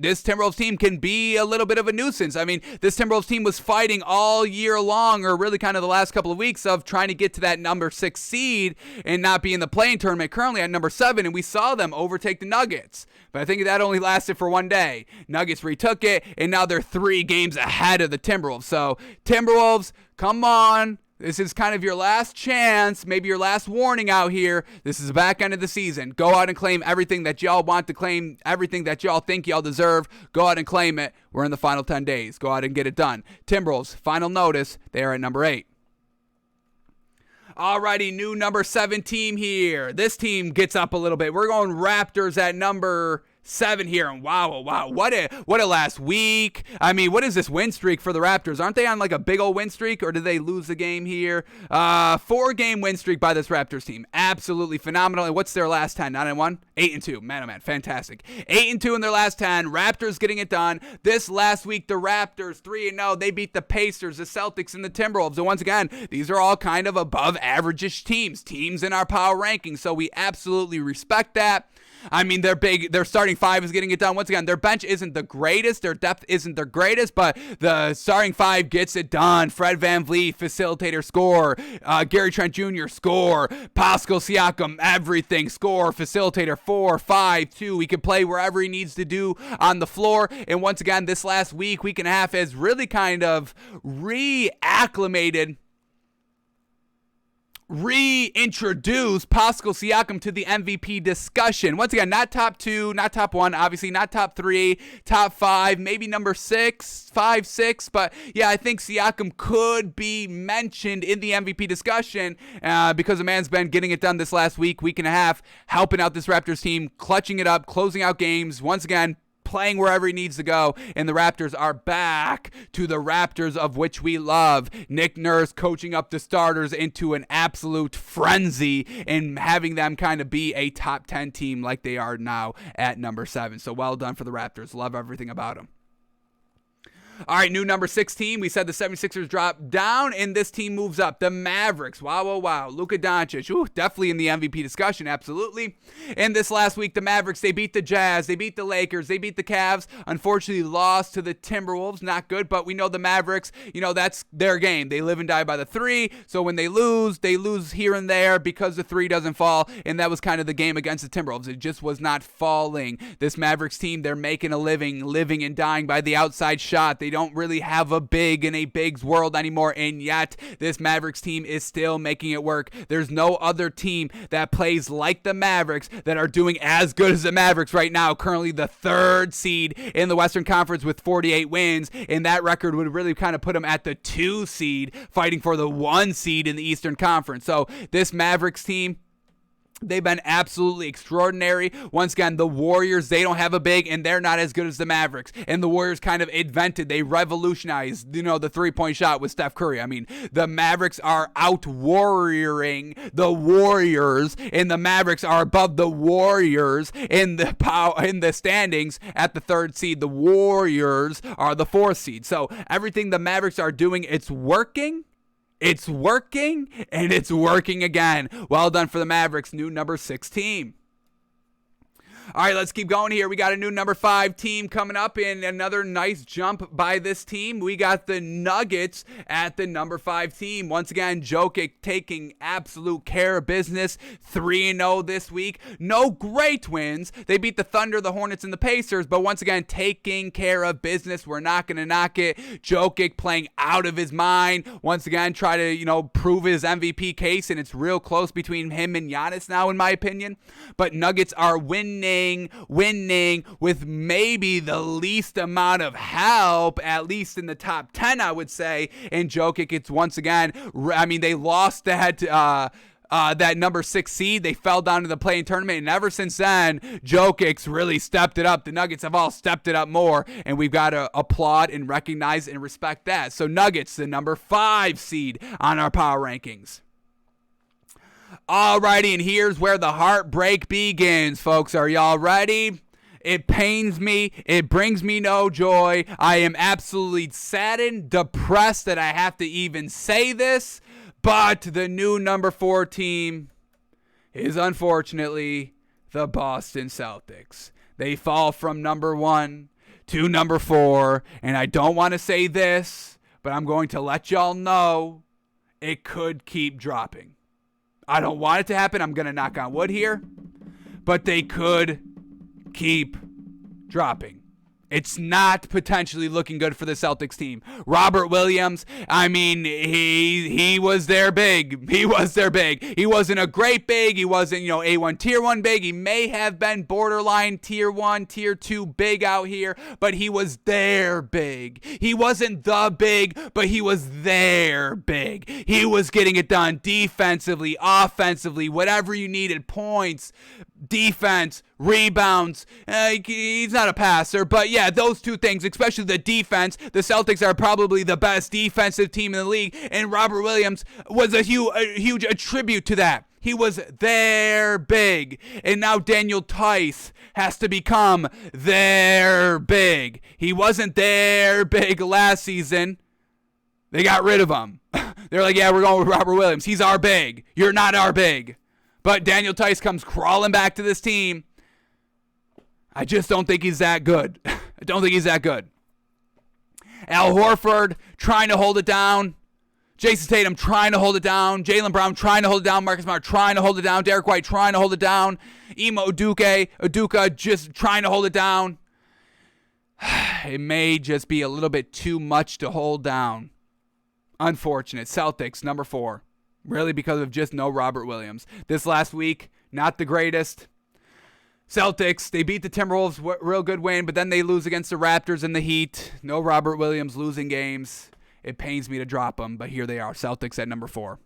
this Timberwolves team can be a little bit of a nuisance. I mean, this Timberwolves team was fighting all year long, or really kind of the last couple of weeks, of trying to get to that number 6 seed and not be in the play-in tournament, currently at number 7, and we saw them overtake the Nuggets. But I think that only lasted for one day. Nuggets retook it, and now they're 3 games ahead of the Timberwolves. So, Timberwolves, come on. This is kind of your last chance, maybe your last warning out here. This is the back end of the season. Go out and claim everything that y'all want to claim, everything that y'all think y'all deserve. Go out and claim it. We're in the final 10 days. Go out and get it done. Timberwolves, final notice, they are at number 8. Alrighty, new number 7 team here. This team gets up a little bit. We're going Raptors at number 7 here, and wow, what a last week. I mean, what is this win streak for the Raptors? Aren't they on like a big old win streak, or did they lose the game here? 4-game win streak by this Raptors team. Absolutely phenomenal. And what's their last 10? 9-1? 8-2. Man, oh man, fantastic. 8-2 in their last 10. Raptors getting it done. This last week, the Raptors 3-0. They beat the Pacers, the Celtics, and the Timberwolves. And once again, these are all kind of above average-ish teams in our power rankings. So we absolutely respect that. I mean, they're big. Their starting 5 is getting it done. Once again, their bench isn't the greatest. Their depth isn't the greatest, but the starting 5 gets it done. Fred VanVleet, facilitator, score. Gary Trent Jr., score. Pascal Siakam, everything, score. Facilitator, 4, 5, 2. He can play wherever he needs to do on the floor. And once again, this last week and a half has really kind of reintroduce Pascal Siakam to the MVP discussion. Once again, not top 2, not top 1, obviously not top 3, top 5, maybe number 6, 5, 6. But yeah, I think Siakam could be mentioned in the MVP discussion because the man's been getting it done this last week and a half, helping out this Raptors team, clutching it up, closing out games. Once again, playing wherever he needs to go, and the Raptors are back to the Raptors of which we love. Nick Nurse coaching up the starters into an absolute frenzy and having them kind of be a top 10 team like they are now at number 7. So well done for the Raptors. Love everything about them. All right, new number 6 team. We said the 76ers drop down, and this team moves up. The Mavericks. Wow. Luka Doncic. Ooh, definitely in the MVP discussion, absolutely. And this last week, the Mavericks, they beat the Jazz. They beat the Lakers. They beat the Cavs. Unfortunately, lost to the Timberwolves. Not good, but we know the Mavericks, that's their game. They live and die by the 3, so when they lose here and there because the 3 doesn't fall, and that was kind of the game against the Timberwolves. It just was not falling. This Mavericks team, they're making a living and dying by the outside shot. They don't really have a big in a big's world anymore, and yet this Mavericks team is still making it work. There's no other team that plays like the Mavericks that are doing as good as the Mavericks right now, currently the 3rd seed in the Western Conference with 48 wins, and that record would really kind of put them at the 2 seed, fighting for the 1 seed in the Eastern Conference. So this Mavericks team, they've been absolutely extraordinary. Once again, the Warriors, they don't have a big, and they're not as good as the Mavericks. And the Warriors kind of they revolutionized, the 3-point shot with Steph Curry. I mean, the Mavericks are out-warrioring the Warriors, and the Mavericks are above the Warriors in the standings at the 3rd seed. The Warriors are the 4th seed. So everything the Mavericks are doing, it's working. It's working, and it's working again. Well done for the Mavericks, new number 6 team. All right, let's keep going here. We got a new number 5 team coming up, and another nice jump by this team. We got the Nuggets at the number 5 team. Once again, Jokic taking absolute care of business. 3-0 this week. No great wins. They beat the Thunder, the Hornets, and the Pacers, but once again, taking care of business. We're not going to knock it. Jokic playing out of his mind. Once again, try to, prove his MVP case, and it's real close between him and Giannis now, in my opinion. But Nuggets are winning with maybe the least amount of help, at least in the top 10, I would say. And Jokic, it's once again, they lost that number 6 seed. They fell down to the play-in tournament, and ever since then, Jokic's really stepped it up. The Nuggets have all stepped it up more, and we've got to applaud and recognize and respect that. So Nuggets, the number 5 seed on our power rankings. Alrighty, and here's where the heartbreak begins, folks. Are y'all ready? It pains me. It brings me no joy. I am absolutely saddened, depressed that I have to even say this, but the new number 4 team is unfortunately the Boston Celtics. They fall from number 1 to number 4, and I don't want to say this, but I'm going to let y'all know it could keep dropping. I don't want it to happen. I'm going to knock on wood here. But they could keep dropping. It's not potentially looking good for the Celtics team. Robert Williams, he was their big. He was their big. He wasn't a great big. He wasn't, A1 tier 1 big. He may have been borderline tier 1, tier 2 big out here, but he was their big. He wasn't the big, but he was their big. He was getting it done defensively, offensively, whatever you needed, points, defense, rebounds. He's not a passer, but yeah, those two things, especially the defense. The Celtics are probably the best defensive team in the league, and Robert Williams was a huge attribute to that. He was their big, and now Daniel Tice has to become their big. He wasn't their big last season. They got rid of him. They're like, yeah, we're going with Robert Williams. He's our big. You're not our big. But Daniel Tice comes crawling back to this team. I just don't think he's that good. I don't think he's that good. Al Horford trying to hold it down. Jason Tatum trying to hold it down. Jaylen Brown trying to hold it down. Marcus Smart trying to hold it down. Derek White trying to hold it down. Ime Udoka just trying to hold it down. It may just be a little bit too much to hold down. Unfortunate. Celtics, number 4. Really because of just no Robert Williams. This last week, not the greatest. Celtics, they beat the Timberwolves, real good win, but then they lose against the Raptors and the Heat. No Robert Williams losing games. It pains me to drop them, but here they are. Celtics at number 4.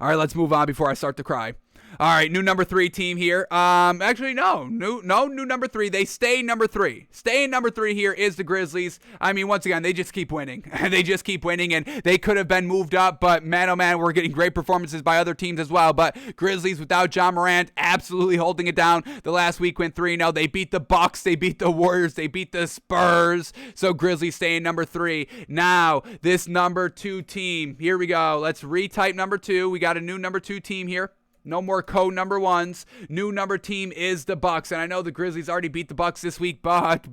All right, let's move on before I start to cry. All right, new number 3 team here. Actually, no new number 3. They stay number 3. Staying number 3 here is the Grizzlies. I mean, once again, they just keep winning. They just keep winning, and they could have been moved up, but man, oh man, we're getting great performances by other teams as well. But Grizzlies without Ja Morant, absolutely holding it down. The last week went 3-0. They beat the Bucks. They beat the Warriors. They beat the Spurs. So Grizzlies staying number 3. Now, this number 2 team. Here we go. Let's retype number 2. We got a new number 2 team here. No more code number 1s. New number team is the Bucks. And I know the Grizzlies already beat the Bucks this week, but,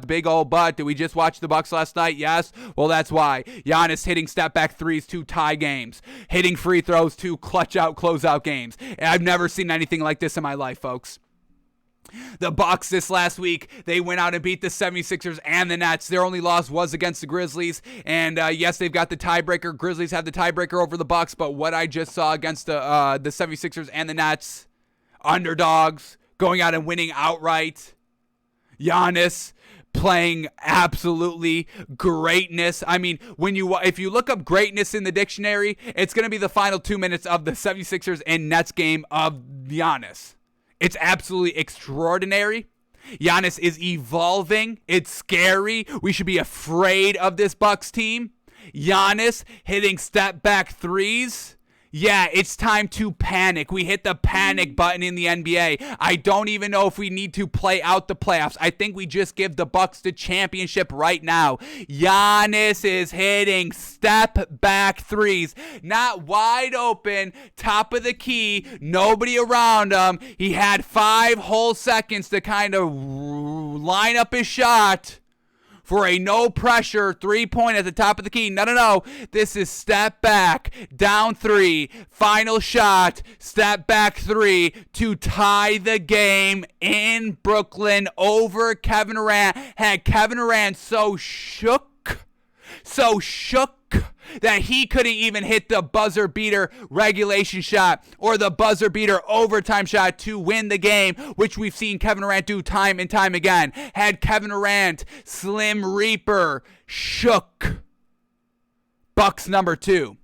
big old but. Did we just watch the Bucks last night? Yes. Well, that's why. Giannis hitting step back threes to tie games. Hitting free throws to clutch out, close out games. And I've never seen anything like this in my life, folks. The Bucks this last week, they went out and beat the 76ers and the Nets. Their only loss was against the Grizzlies. And yes, they've got the tiebreaker. Grizzlies have the tiebreaker over the Bucks. But what I just saw against the 76ers and the Nets, underdogs, going out and winning outright. Giannis playing absolutely greatness. I mean, if you look up greatness in the dictionary, it's going to be the final 2 minutes of the 76ers and Nets game of Giannis. It's absolutely extraordinary. Giannis is evolving. It's scary. We should be afraid of this Bucks team. Giannis hitting step back threes. Yeah, it's time to panic. We hit the panic button in the NBA. I don't even know if we need to play out the playoffs. I think we just give the Bucks the championship right now. Giannis is hitting step back threes. Not wide open, top of the key, nobody around him. He had 5 whole seconds to kind of line up his shot for a no-pressure 3-point at the top of the key. No. This is step back, down 3, final shot, step back 3 to tie the game in Brooklyn over Kevin Durant. Had Kevin Durant so shook that he couldn't even hit the buzzer beater regulation shot or the buzzer beater overtime shot to win the game, which we've seen Kevin Durant do time and time again. Had Kevin Durant, Slim Reaper, shook. Bucks number 2.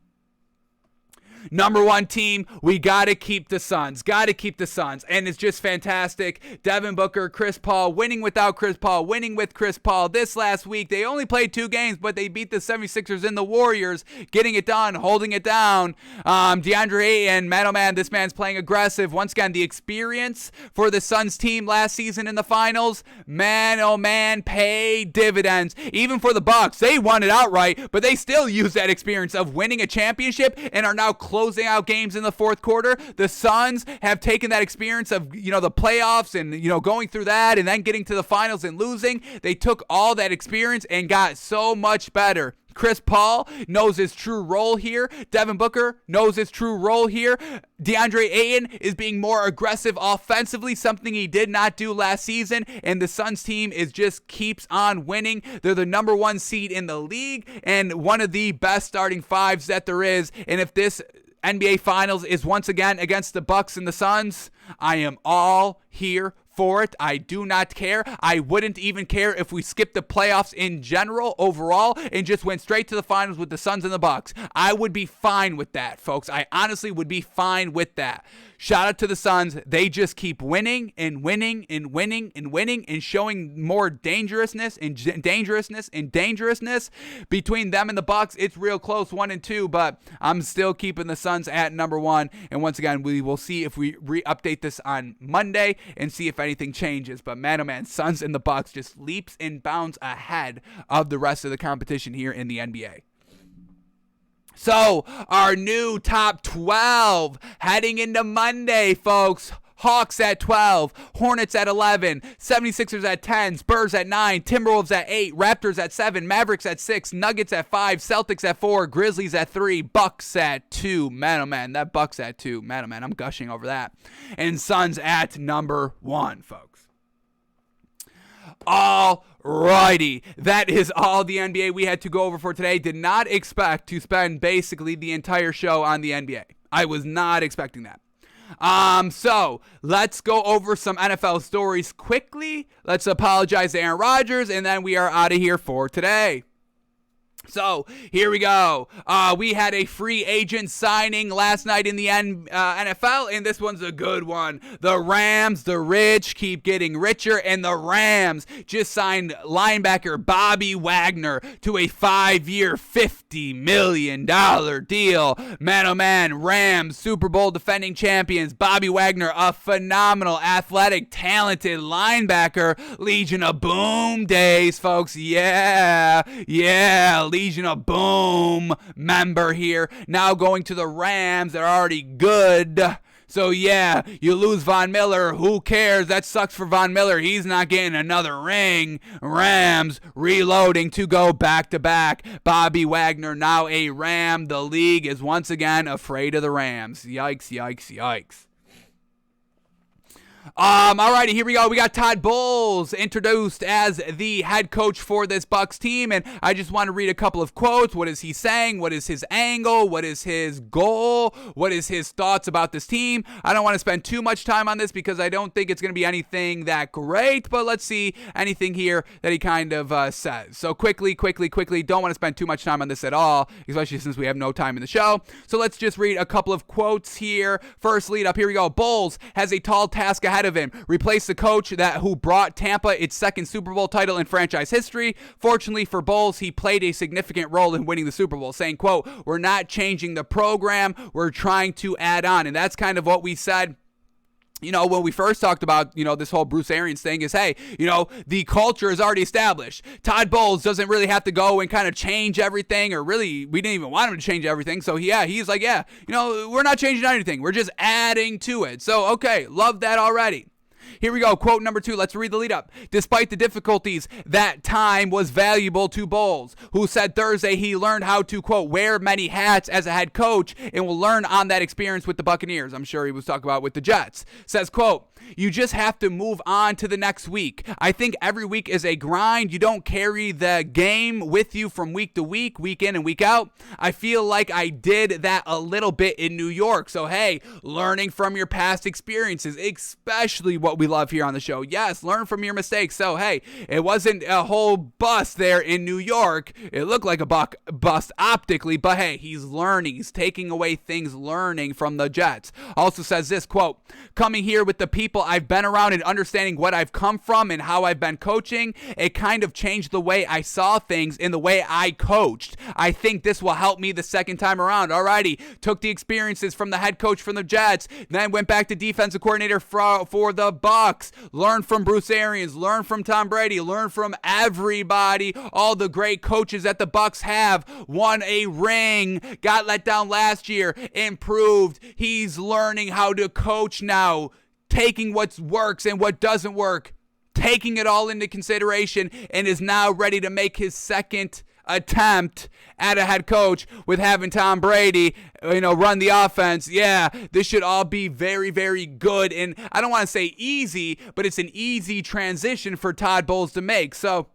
Number 1 team, we got to keep the Suns. Got to keep the Suns. And it's just fantastic. Devin Booker, Chris Paul, winning without Chris Paul, winning with Chris Paul. This last week, they only played 2 games, but they beat the 76ers and the Warriors, getting it done, holding it down. DeAndre Ayton, man, this man's playing aggressive. Once again, the experience for the Suns team last season in the finals, pay dividends. Even for the Bucks, they won it outright, but they still use that experience of winning a championship and are now closing out games in the fourth quarter. The Suns have taken that experience of, the playoffs and, going through that and then getting to the finals and losing. They took all that experience and got so much better. Chris Paul knows his true role here. Devin Booker knows his true role here. DeAndre Ayton is being more aggressive offensively, something he did not do last season. And the Suns team just keeps on winning. They're the number 1 seed in the league and one of the best starting 5s that there is. And if this NBA Finals is once again against the Bucks and the Suns, I am all here for it. I do not care. I wouldn't even care if we skipped the playoffs in general overall and just went straight to the finals with the Suns and the Bucks. I would be fine with that, folks. I honestly would be fine with that. Shout out to the Suns. They just keep winning and winning and winning and winning and showing more dangerousness between them and the Bucks. It's real close, 1-2, but I'm still keeping the Suns at number 1. And once again, we will see if we re-update this on Monday and see if anything changes. But man, oh man, Suns and the Bucks just leaps and bounds ahead of the rest of the competition here in the NBA. So, our new top 12 heading into Monday, folks. Hawks at 12, Hornets at 11, 76ers at 10, Spurs at 9, Timberwolves at 8, Raptors at 7, Mavericks at 6, Nuggets at 5, Celtics at 4, Grizzlies at 3, Bucks at 2. Man, oh man, that Bucks at 2. Man, oh man, I'm gushing over that. And Suns at number 1, folks. Alrighty, that is all the NBA we had to go over for today. Did not expect to spend basically the entire show on the NBA. I was not expecting that. So let's go over some NFL stories quickly. Let's apologize to Aaron Rodgers, and then we are out of here for today. So, here we go. We had a free agent signing last night in the NFL, and this one's a good one. The Rams, the rich, keep getting richer, and the Rams just signed linebacker Bobby Wagner to a 5-year, $50 million deal. Man, oh man, Rams, Super Bowl defending champions. Bobby Wagner, a phenomenal, athletic, talented linebacker. Legion of Boom days, folks. Yeah. Legion of Boom member here. Now going to the Rams. They're already good. So yeah, you lose Von Miller. Who cares? That sucks for Von Miller. He's not getting another ring. Rams reloading to go back-to-back. Bobby Wagner now a Ram. The league is once again afraid of the Rams. Yikes. Alrighty, here we go. We got Todd Bowles introduced as the head coach for this Bucks team, and I just want to read a couple of quotes. What is he saying? What is his angle? What is his goal? What is his thoughts about this team? I don't want to spend too much time on this because I don't think it's going to be anything that great, but let's see anything here that he kind of says. So quickly, don't want to spend too much time on this at all, especially since we have no time in the show. So let's just read a couple of quotes here. First lead up, here we go. Bowles has a tall task ahead of him. Replace the coach who brought Tampa its second Super Bowl title in franchise history. Fortunately for Bowles, he played a significant role in winning the Super Bowl, saying, quote, "We're not changing the program, we're trying to add on." And that's kind of what we said, when we first talked about, this whole Bruce Arians thing is, hey, the culture is already established. Todd Bowles doesn't really have to go and kind of change everything, or really, we didn't even want him to change everything. So he's like, we're not changing anything. We're just adding to it. So, okay, love that already. Here we go. Quote number 2. Let's read the lead up. Despite the difficulties, that time was valuable to Bowles, who said Thursday he learned how to, quote, wear many hats as a head coach and will learn on that experience with the Buccaneers. I'm sure he was talking about with the Jets. Says, quote, "You just have to move on to the next week. I think every week is a grind. You don't carry the game with you from week to week in and week out. I feel like I did that a little bit in New York." So, hey, learning from your past experiences, especially what we love here on the show. Yes, learn from your mistakes. So, hey, it wasn't a whole bust there in New York. It looked like a bust optically, but hey, he's learning. He's taking away things, learning from the Jets. Also says this, quote, "Coming here with the people I've been around and understanding what I've come from and how I've been coaching, it kind of changed the way I saw things and the way I coached. I think this will help me the second time around." Alrighty, took the experiences from the head coach from the Jets, then went back to defensive coordinator for the Bucks. Learn from Bruce Arians, learn from Tom Brady, learn from everybody. All the great coaches that the Bucks have. Won a ring, got let down last year, improved. He's learning how to coach now, taking what works and what doesn't work, taking it all into consideration, and is now ready to make his second attempt at a head coach with having Tom Brady, run the offense. Yeah, this should all be very, very good. And I don't want to say easy, but it's an easy transition for Todd Bowles to make. So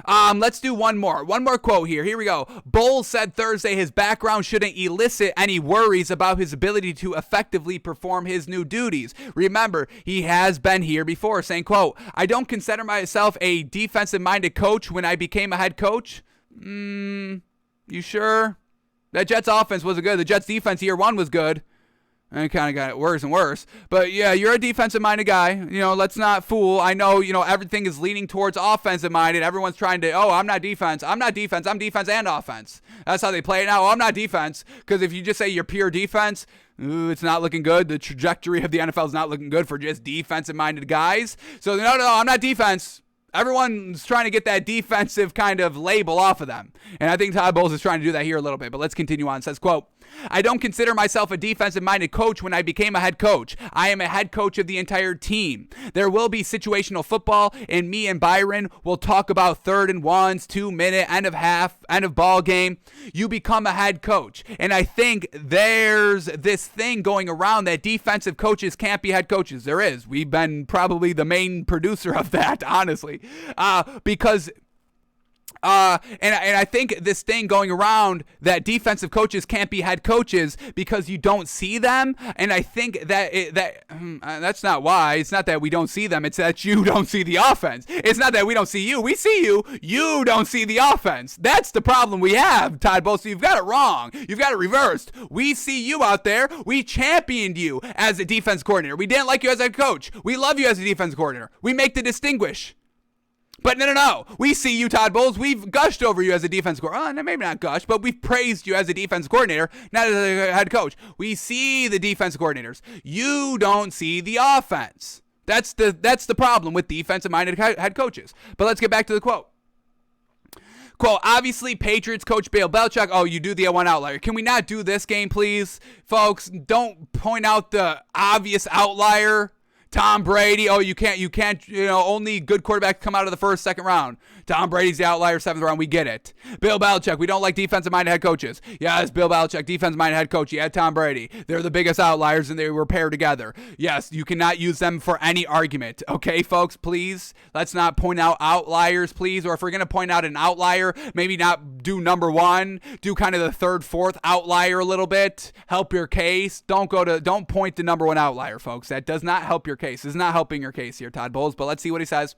Let's do one more quote here. Here we go. Bowles said Thursday his background shouldn't elicit any worries about his ability to effectively perform his new duties. Remember, he has been here before, saying, quote, I don't consider myself a defensive-minded coach when I became a head coach. You sure? That Jets offense wasn't good. The Jets defense year one was good. And it kind of got worse and worse. But, yeah, you're a defensive-minded guy. Let's not fool. I know, everything is leaning towards offensive-minded. Everyone's trying to, I'm not defense. I'm not defense. I'm defense and offense. That's how they play it now. I'm not defense. Because if you just say you're pure defense, it's not looking good. The trajectory of the NFL is not looking good for just defensive-minded guys. So, no, I'm not defense. Everyone's trying to get that defensive kind of label off of them. And I think Todd Bowles is trying to do that here a little bit. But let's continue on. It says, quote, I don't consider myself a defensive-minded coach when I became a head coach. I am a head coach of the entire team. There will be situational football, and me and Byron will talk about 3rd and 1s, 2-minute, end of half, end of ball game. You become a head coach. And I think there's this thing going around that defensive coaches can't be head coaches. There is. We've been probably the main producer of that, honestly. Because... And I think this thing going around that defensive coaches can't be head coaches because you don't see them. And I think that's not why. It's not that we don't see them. It's that you don't see the offense. It's not that we don't see you. We see you. You don't see the offense. That's the problem we have, Todd Bowles. So you've got it wrong. You've got it reversed. We see you out there. We championed you as a defense coordinator. We didn't like you as a coach. We love you as a defense coordinator. We make the distinguish. But no. We see you, Todd Bowles. We've gushed over you as a defense coordinator. Maybe not gushed, but we've praised you as a defense coordinator, not as a head coach. We see the defense coordinators. You don't see the offense. That's the problem with defensive-minded head coaches. But let's get back to the quote. Quote, obviously, Patriots coach Bill Belichick. Oh, you do the one outlier. Can we not do this game, please? Folks, don't point out the obvious outlier. Tom Brady, you can't, only good quarterbacks come out of the first, second round. Tom Brady's the outlier, 7th round, we get it. Bill Belichick, we don't like defensive-minded head coaches. Yes, Bill Belichick, defensive-minded head coach. Yeah, Tom Brady. They're the biggest outliers, and they were paired together. Yes, you cannot use them for any argument. Okay, folks, please? Let's not point out outliers, please. Or if we're going to point out an outlier, maybe not do number one. Do kind of the 3rd, 4th outlier a little bit. Help your case. Don't point to number one outlier, folks. That does not help your case. It's not helping your case here, Todd Bowles, but let's see what he says.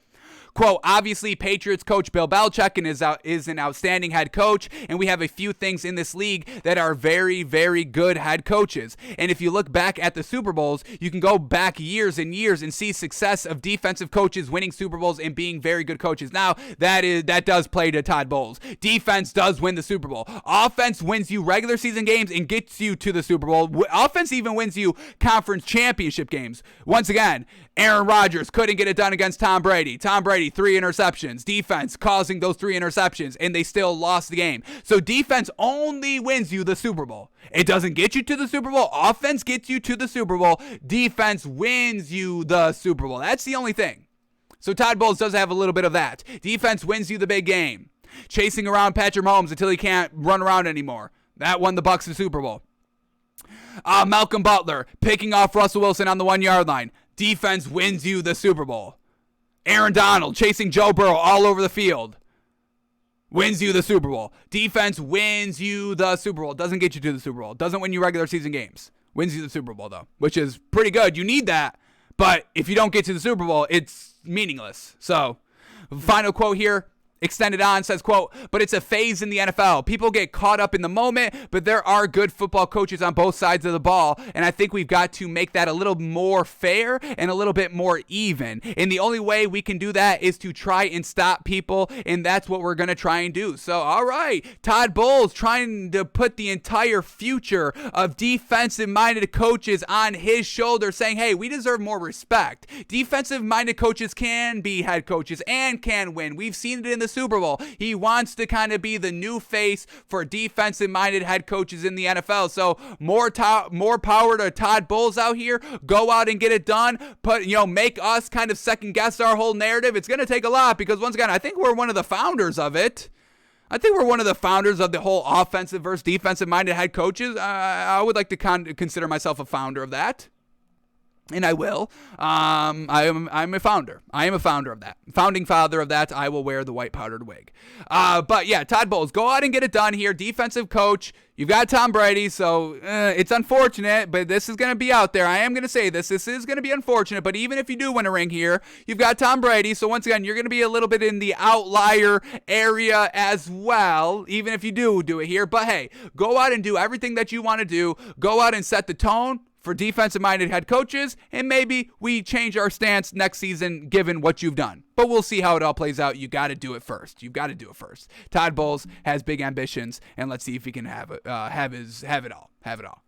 Quote, obviously, Patriots coach Bill Belichick is an outstanding head coach, and we have a few things in this league that are very, very good head coaches. And if you look back at the Super Bowls, you can go back years and years and see success of defensive coaches winning Super Bowls and being very good coaches. Now, that does play to Todd Bowles. Defense does win the Super Bowl. Offense wins you regular season games and gets you to the Super Bowl. Offense even wins you conference championship games. Once again, Aaron Rodgers couldn't get it done against Tom Brady. Tom Brady, 3 interceptions. Defense causing those 3 interceptions, and they still lost the game. So defense only wins you the Super Bowl. It doesn't get you to the Super Bowl. Offense gets you to the Super Bowl. Defense wins you the Super Bowl. That's the only thing. So Todd Bowles does have a little bit of that. Defense wins you the big game. Chasing around Patrick Mahomes until he can't run around anymore. That won the Bucs the Super Bowl. Malcolm Butler picking off Russell Wilson on the 1-yard line. Defense wins you the Super Bowl. Aaron Donald chasing Joe Burrow all over the field. Wins you the Super Bowl. Defense wins you the Super Bowl. Doesn't get you to the Super Bowl. Doesn't win you regular season games. Wins you the Super Bowl, though, which is pretty good. You need that. But if you don't get to the Super Bowl, it's meaningless. So, final quote here. Extended on, says, quote, but it's a phase in the NFL. People get caught up in the moment, but there are good football coaches on both sides of the ball, and I think we've got to make that a little more fair and a little bit more even. And the only way we can do that is to try and stop people, and that's what we're going to try and do. So, all right, Todd Bowles trying to put the entire future of defensive-minded coaches on his shoulders, saying, hey, we deserve more respect. Defensive-minded coaches can be head coaches and can win. We've seen it in the Super Bowl. He wants to kind of be the new face for defensive-minded head coaches in the NFL. So more power to Todd Bowles out here. Go out and get it done. Make us kind of second guess our whole narrative. It's going to take a lot because once again, I think we're one of the founders of it. I think we're one of the founders of the whole offensive versus defensive-minded head coaches. I would like to consider myself a founder of that. And I will. I'm a founder. I am a founder of that. Founding father of that. I will wear the white powdered wig. But yeah, Todd Bowles, go out and get it done here. Defensive coach. You've got Tom Brady, so it's unfortunate, but this is going to be out there. I am going to say this. This is going to be unfortunate, but even if you do win a ring here, you've got Tom Brady, so once again, you're going to be a little bit in the outlier area as well, even if you do it here. But hey, go out and do everything that you want to do. Go out and set the tone for defensive-minded head coaches, and maybe we change our stance next season given what you've done. But we'll see how it all plays out. You got to do it first. You've got to do it first. Todd Bowles has big ambitions, and let's see if he can have it all.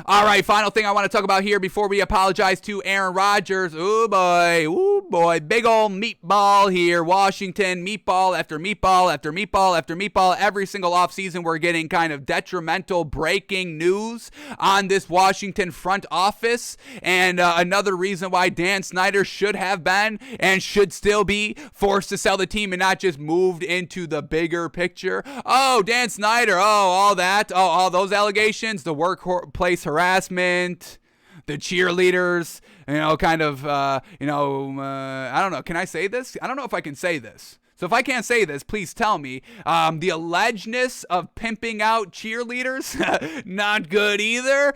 All right, final thing I want to talk about here before we apologize to Aaron Rodgers. Oh boy, big old meatball here. Washington, meatball after meatball after meatball after meatball. Every single offseason we're getting kind of detrimental breaking news on this Washington front office. And another reason why Dan Snyder should have been and should still be forced to sell the team and not just moved into the bigger picture. Oh, Dan Snyder, all that, all those allegations, the workplace harassment, the cheerleaders, I don't know. Can I say this? I don't know if I can say this. So if I can't say this, please tell me. The allegedness of pimping out cheerleaders, not good either.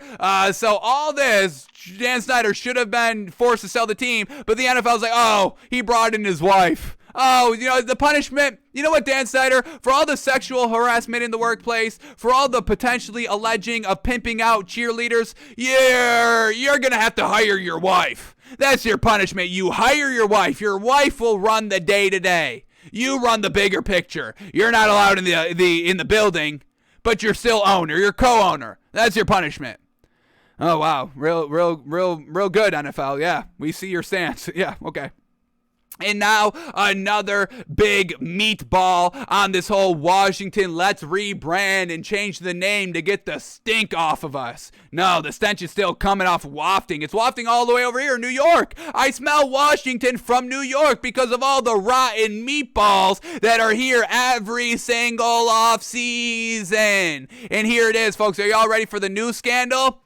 So all this, Dan Snyder should have been forced to sell the team, but the NFL's like, oh, he brought in his wife. Oh, the punishment, you know what, Dan Snyder, for all the sexual harassment in the workplace, for all the potentially alleging of pimping out cheerleaders, you're going to have to hire your wife. That's your punishment. You hire your wife. Your wife will run the day-to-day. You run the bigger picture. You're not allowed in the building, but you're still owner. You're co-owner. That's your punishment. Oh, wow. Real good, NFL. Yeah, we see your stance. Yeah, okay. And now another big meatball on this whole Washington, let's rebrand and change the name to get the stink off of us. No, the stench is still coming off wafting. It's wafting all the way over here in New York. I smell Washington from New York because of all the rotten meatballs that are here every single off season. And here it is, folks. Are y'all ready for the news scandal?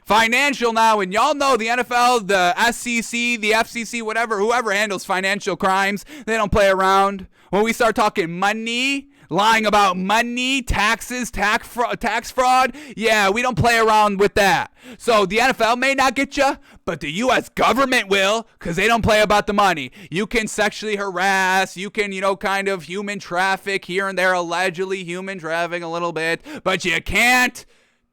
Financial now, and y'all know the NFL, the SEC, the FCC, whoever handles financial crimes, they don't play around. When we start talking money, lying about money, taxes, tax fraud, yeah, we don't play around with that. So the NFL may not get you, but the U.S. government will, because they don't play about the money. You can sexually harass, you can, kind of human traffic here and there, allegedly human traffic a little bit, but you can't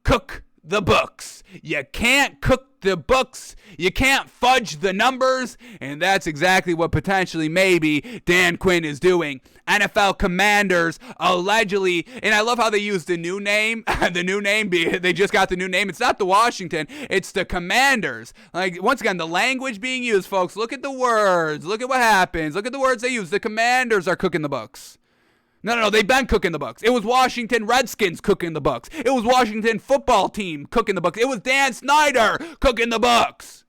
cook the books. You can't cook the books. You can't fudge the numbers. And that's exactly what potentially maybe Dan Quinn is doing. NFL Commanders allegedly, and I love how they use the new name. They just got the new name. It's not the Washington. It's the Commanders. Like, once again, the language being used, folks. Look at the words. Look at what happens. Look at the words they use. The Commanders are cooking the books. No, they've been cooking the books. It was Washington Redskins cooking the books. It was Washington football team cooking the books. It was Dan Snyder cooking the books.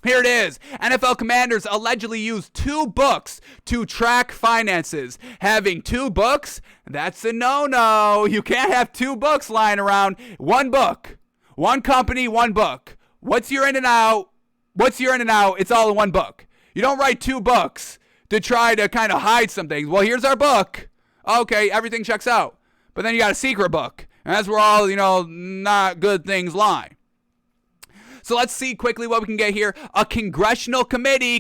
Here it is. NFL Commanders allegedly used 2 books to track finances. Having 2 books, that's a no-no. You can't have 2 books lying around. 1 book. 1 company, 1 book. What's your in and out? It's all in 1 book. You don't write 2 books to try to kind of hide some things. Well, here's our book. Okay, everything checks out. But then you got a secret book. And that's where all, not good things lie. So let's see quickly what we can get here. A congressional committee,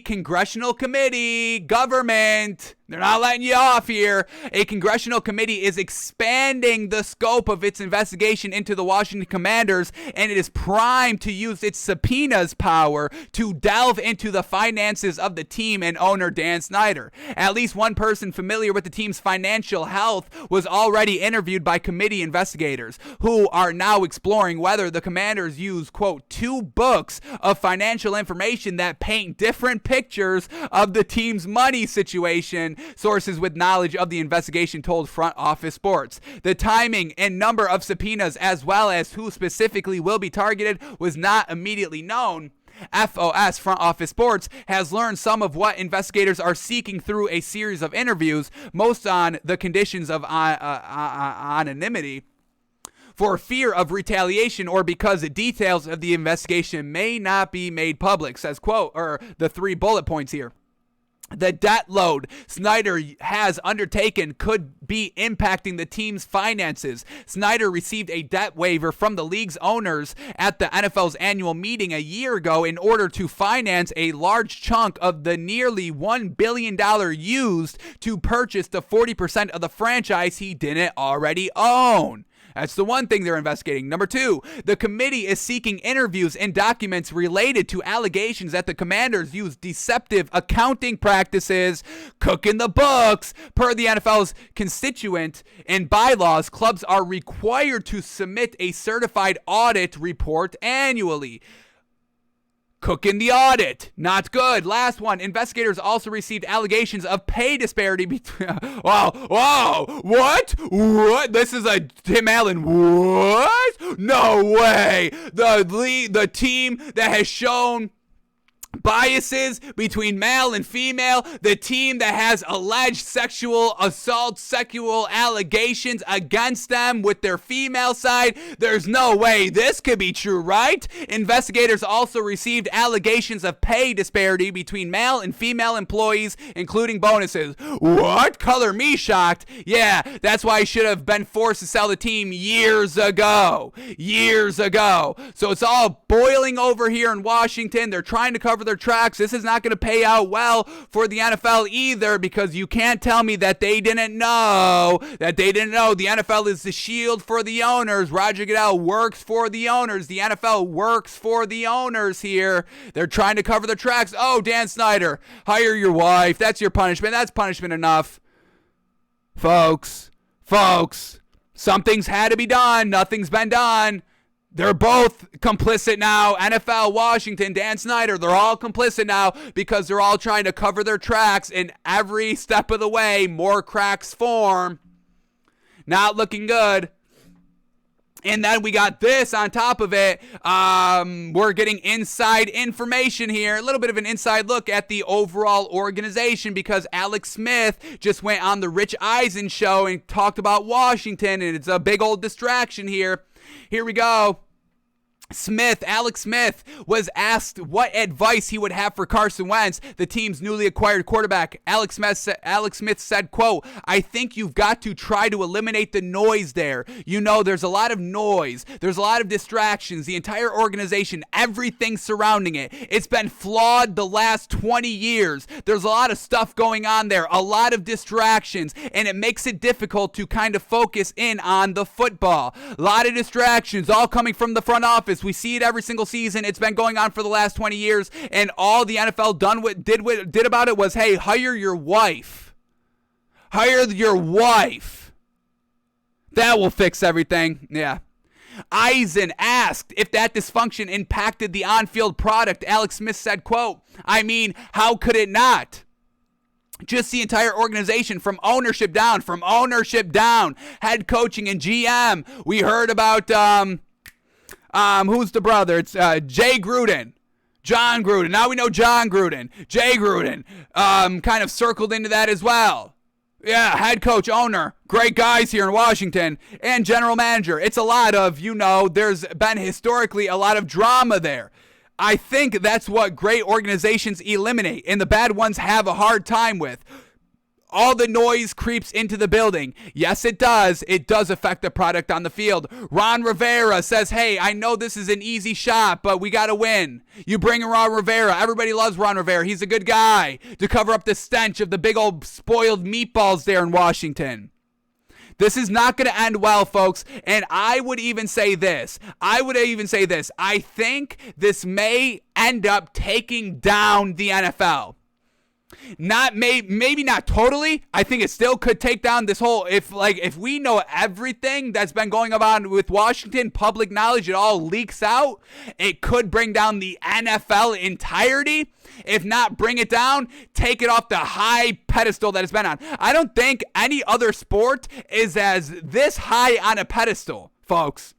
government. They're not letting you off here. A congressional committee is expanding the scope of its investigation into the Washington Commanders, and it is primed to use its subpoenas power to delve into the finances of the team and owner Dan Snyder. At least one person familiar with the team's financial health was already interviewed by committee investigators, who are now exploring whether the Commanders use, quote, 2 books of financial information that paint different pictures of the team's money situation. Sources with knowledge of the investigation told Front Office Sports. The timing and number of subpoenas, as well as who specifically will be targeted, was not immediately known. FOS, Front Office Sports, has learned some of what investigators are seeking through a series of interviews, most on the conditions of anonymity. for fear of retaliation or because the details of the investigation may not be made public, says quote, or the 3 bullet points here. The debt load Snyder has undertaken could be impacting the team's finances. Snyder received a debt waiver from the league's owners at the NFL's annual meeting a year ago in order to finance a large chunk of the nearly $1 billion used to purchase the 40% of the franchise he didn't already own. That's the one thing they're investigating. Number 2, the committee is seeking interviews and documents related to allegations that the Commanders used deceptive accounting practices, cooking the books. Per the NFL's constituent and bylaws, clubs are required to submit a certified audit report annually. Cooking the audit. Not good. Last one. Investigators also received allegations of pay disparity between... Whoa. What? This is a Tim Allen. What? No way. The team that has shown biases between male and female, the team that has alleged sexual assault, sexual allegations against them with their female side. There's no way this could be true, right? Investigators also received allegations of pay disparity between male and female employees, including bonuses. What? Color me shocked. Yeah, that's why I should have been forced to sell the team years ago. So it's all boiling over here in Washington. They're trying to cover their tracks. This is not going to pay out well for the NFL either, because you can't tell me that they didn't know. The NFL is the shield for the owners. Roger Goodell works for the owners. The NFL works for the owners here. They're trying to cover their tracks. Oh, Dan Snyder, hire your wife. That's your punishment. That's punishment enough. Folks, something's had to be done. Nothing's been done. They're both complicit now. NFL, Washington, Dan Snyder, they're all complicit now because they're all trying to cover their tracks, and every step of the way, more cracks form. Not looking good. And then we got this on top of it. We're getting inside information here. A little bit of an inside look at the overall organization, because Alex Smith just went on the Rich Eisen show and talked about Washington, and it's a big old distraction here. Here we go. Alex Smith was asked what advice he would have for Carson Wentz, the team's newly acquired quarterback. Alex Smith said, quote, "I think you've got to try to eliminate the noise there. You know, there's a lot of noise. There's a lot of distractions. The entire organization, everything surrounding it. It's been flawed the last 20 years. There's a lot of stuff going on there, a lot of distractions, and it makes it difficult to kind of focus in on the football. A lot of distractions, all coming from the front office. We see it every single season. It's been going on for the last 20 years, and all the NFL did about it was, hey, hire your wife. Hire your wife. That will fix everything. Yeah. Eisen asked if that dysfunction impacted the on-field product. Alex Smith said, quote, "I mean, how could it not? Just the entire organization from ownership down, head coaching and GM. We heard about, who's the brother? It's Jay Gruden. John Gruden. Now we know John Gruden. Jay Gruden kind of circled into that as well. Yeah, head coach, owner, great guys here in Washington, and general manager. It's a lot of, there's been historically a lot of drama there. I think that's what great organizations eliminate, and the bad ones have a hard time with. All the noise creeps into the building. Yes, it does. It does affect the product on the field. Ron Rivera says, hey, I know this is an easy shot, but we got to win. You bring in Ron Rivera. Everybody loves Ron Rivera. He's a good guy to cover up the stench of the big old spoiled meatballs there in Washington. This is not going to end well, folks. And I would even say this. I think this may end up taking down the NFL. Maybe not totally. I think it still could take down this whole, if we know everything that's been going on with Washington, public knowledge, it all leaks out, it could bring down the NFL entirety. If not, bring it down, take it off the high pedestal that it's been on. I don't think any other sport is as this high on a pedestal, folks.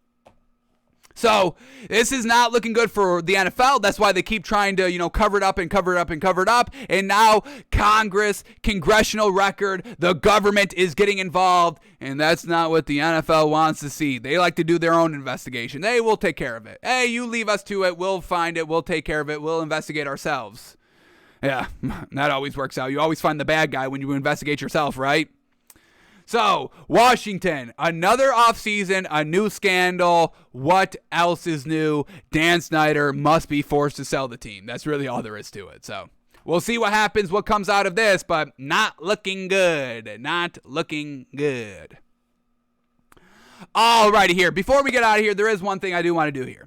So this is not looking good for the NFL. That's why they keep trying to, cover it up and cover it up and cover it up. And now Congress, congressional record, the government is getting involved. And that's not what the NFL wants to see. They like to do their own investigation. They will take care of it. Hey, you leave us to it. We'll find it. We'll take care of it. We'll investigate ourselves. Yeah, that always works out. You always find the bad guy when you investigate yourself, right? So, Washington, another offseason, a new scandal. What else is new? Dan Snyder must be forced to sell the team. That's really all there is to it. So, we'll see what happens, what comes out of this, but not looking good. Not looking good. Alrighty here. Before we get out of here, there is one thing I do want to do here.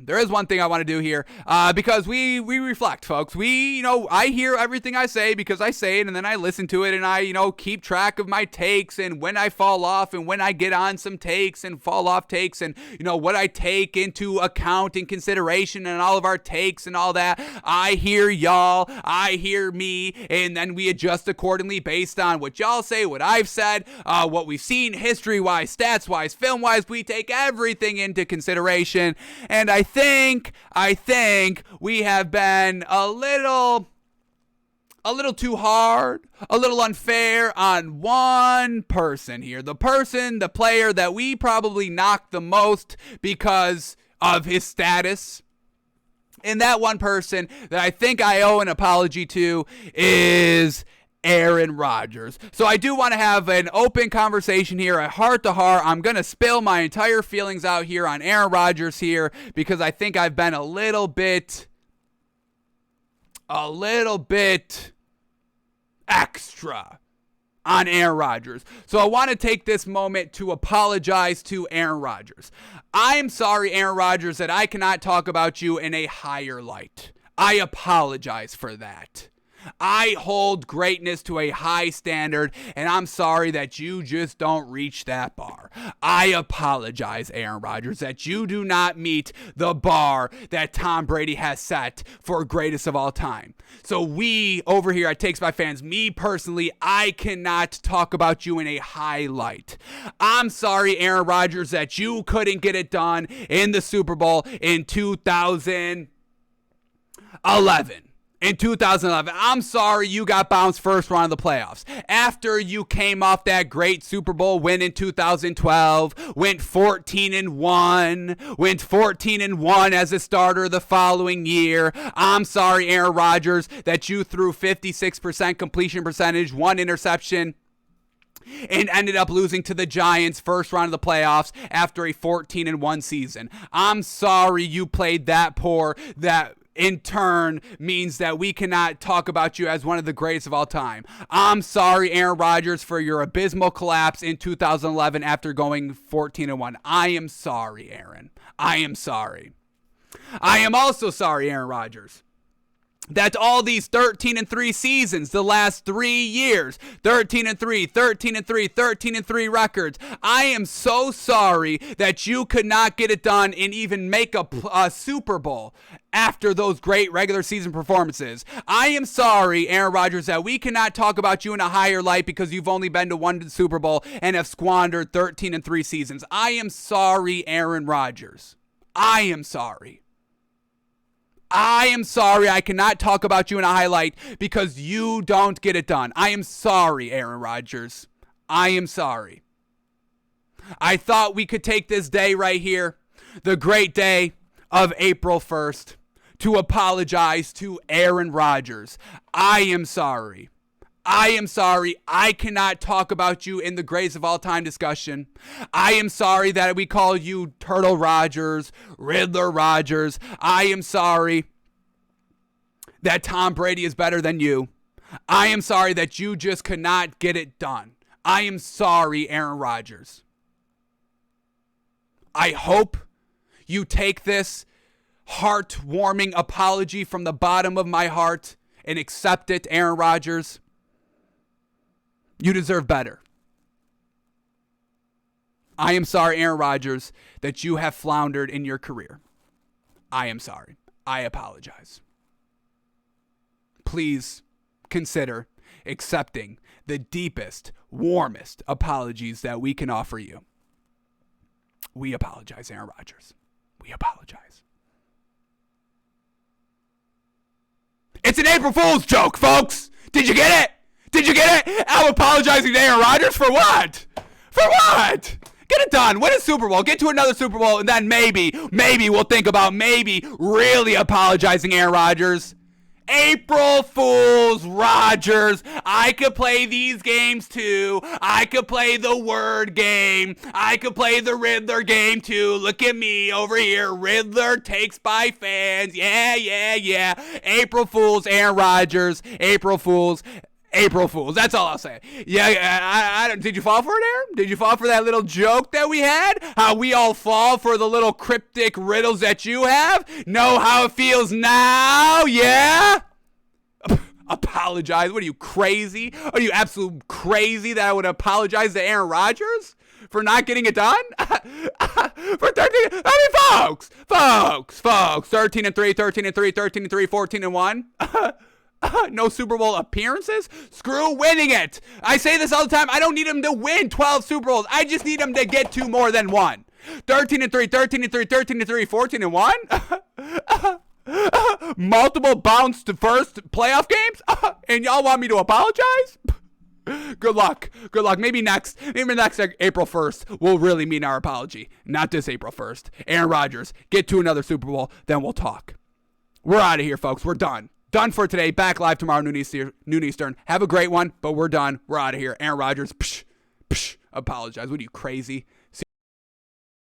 Because we reflect, folks. I hear everything I say because I say it, and then I listen to it, and I, keep track of my takes and when I fall off and when I get on some takes and fall off takes and, what I take into account and consideration and all of our takes and all that. I hear y'all, I hear me, and then we adjust accordingly based on what y'all say, what I've said, what we've seen history-wise, stats-wise, film-wise. We take everything into consideration, and I think we have been a little too hard, a little unfair on one person here. The player that we probably knocked the most because of his status. And that one person that I think I owe an apology to is Aaron Rodgers. So I do want to have an open conversation here, a heart-to-heart. I'm going to spill my entire feelings out here on Aaron Rodgers here because I think I've been a little bit extra on Aaron Rodgers. So I want to take this moment to apologize to Aaron Rodgers. I am sorry, Aaron Rodgers, that I cannot talk about you in a higher light. I apologize for that. I hold greatness to a high standard, and I'm sorry that you just don't reach that bar. I apologize, Aaron Rodgers, that you do not meet the bar that Tom Brady has set for greatest of all time. So we, over here at Takes by Fans, me personally, I cannot talk about you in a high light. I'm sorry, Aaron Rodgers, that you couldn't get it done in the Super Bowl in 2011. In 2011, I'm sorry you got bounced first round of the playoffs. After you came off that great Super Bowl win in 2012, went 14-1 as a starter the following year. I'm sorry, Aaron Rodgers, that you threw 56% completion percentage, 1 interception, and ended up losing to the Giants first round of the playoffs after a 14-1 season. I'm sorry you played that poor, that in turn means that we cannot talk about you as one of the greatest of all time. I'm sorry, Aaron Rodgers, for your abysmal collapse in 2011 after going 14-1. I am sorry, Aaron. I am sorry. I am also sorry, Aaron Rodgers, that all these 13-3 seasons, the last 3 years, 13-3 records. I am so sorry that you could not get it done and even make a Super Bowl after those great regular season performances. I am sorry, Aaron Rodgers, that we cannot talk about you in a higher light because you've only been to 1 Super Bowl and have squandered 13-3 seasons. I am sorry, Aaron Rodgers. I am sorry. I am sorry I cannot talk about you in a highlight because you don't get it done. I am sorry, Aaron Rodgers. I am sorry. I thought we could take this day right here, the great day of April 1st, to apologize to Aaron Rodgers. I am sorry. I am sorry. I cannot talk about you in the greatest of all time discussion. I am sorry that we call you Turtle Rodgers, Riddler Rodgers. I am sorry that Tom Brady is better than you. I am sorry that you just could not get it done. I am sorry, Aaron Rodgers. I hope you take this heartwarming apology from the bottom of my heart and accept it, Aaron Rodgers. You deserve better. I am sorry, Aaron Rodgers, that you have floundered in your career. I am sorry. I apologize. Please consider accepting the deepest, warmest apologies that we can offer you. We apologize, Aaron Rodgers. We apologize. It's an April Fool's joke, folks. Did you get it? Did you get it? I'm apologizing to Aaron Rodgers for what? For what? Get it done. Win a Super Bowl. Get to another Super Bowl, and then maybe we'll think about really apologizing, Aaron Rodgers. April Fool's Rodgers. I could play these games too. I could play the word game. I could play the Riddler game too. Look at me over here. Riddler takes by fans. Yeah. April Fool's, Aaron Rodgers. April Fool's. That's all I'll say. Yeah, did you fall for it, Aaron? Did you fall for that little joke that we had? How we all fall for the little cryptic riddles that you have? Know how it feels now? Yeah? Apologize? What are you, crazy? Are you absolute crazy that I would apologize to Aaron Rodgers for not getting it done? For 13, I mean, folks, 13-3, 13-3, 13-3, 14-1. No Super Bowl appearances? Screw winning it. I say this all the time. I don't need him to win 12 Super Bowls. I just need him to get to more than one. 13-3, 13-3, 13-3, 14-1. Multiple bounce to first playoff games? And y'all want me to apologize? Good luck. Maybe next April 1st will really mean our apology. Not this April 1st. Aaron Rodgers, get to another Super Bowl, then we'll talk. We're out of here, folks. We're done. Done for today. Back live tomorrow, noon Eastern. Have a great one, but we're done. We're out of here. Aaron Rodgers, apologize. What are you, crazy?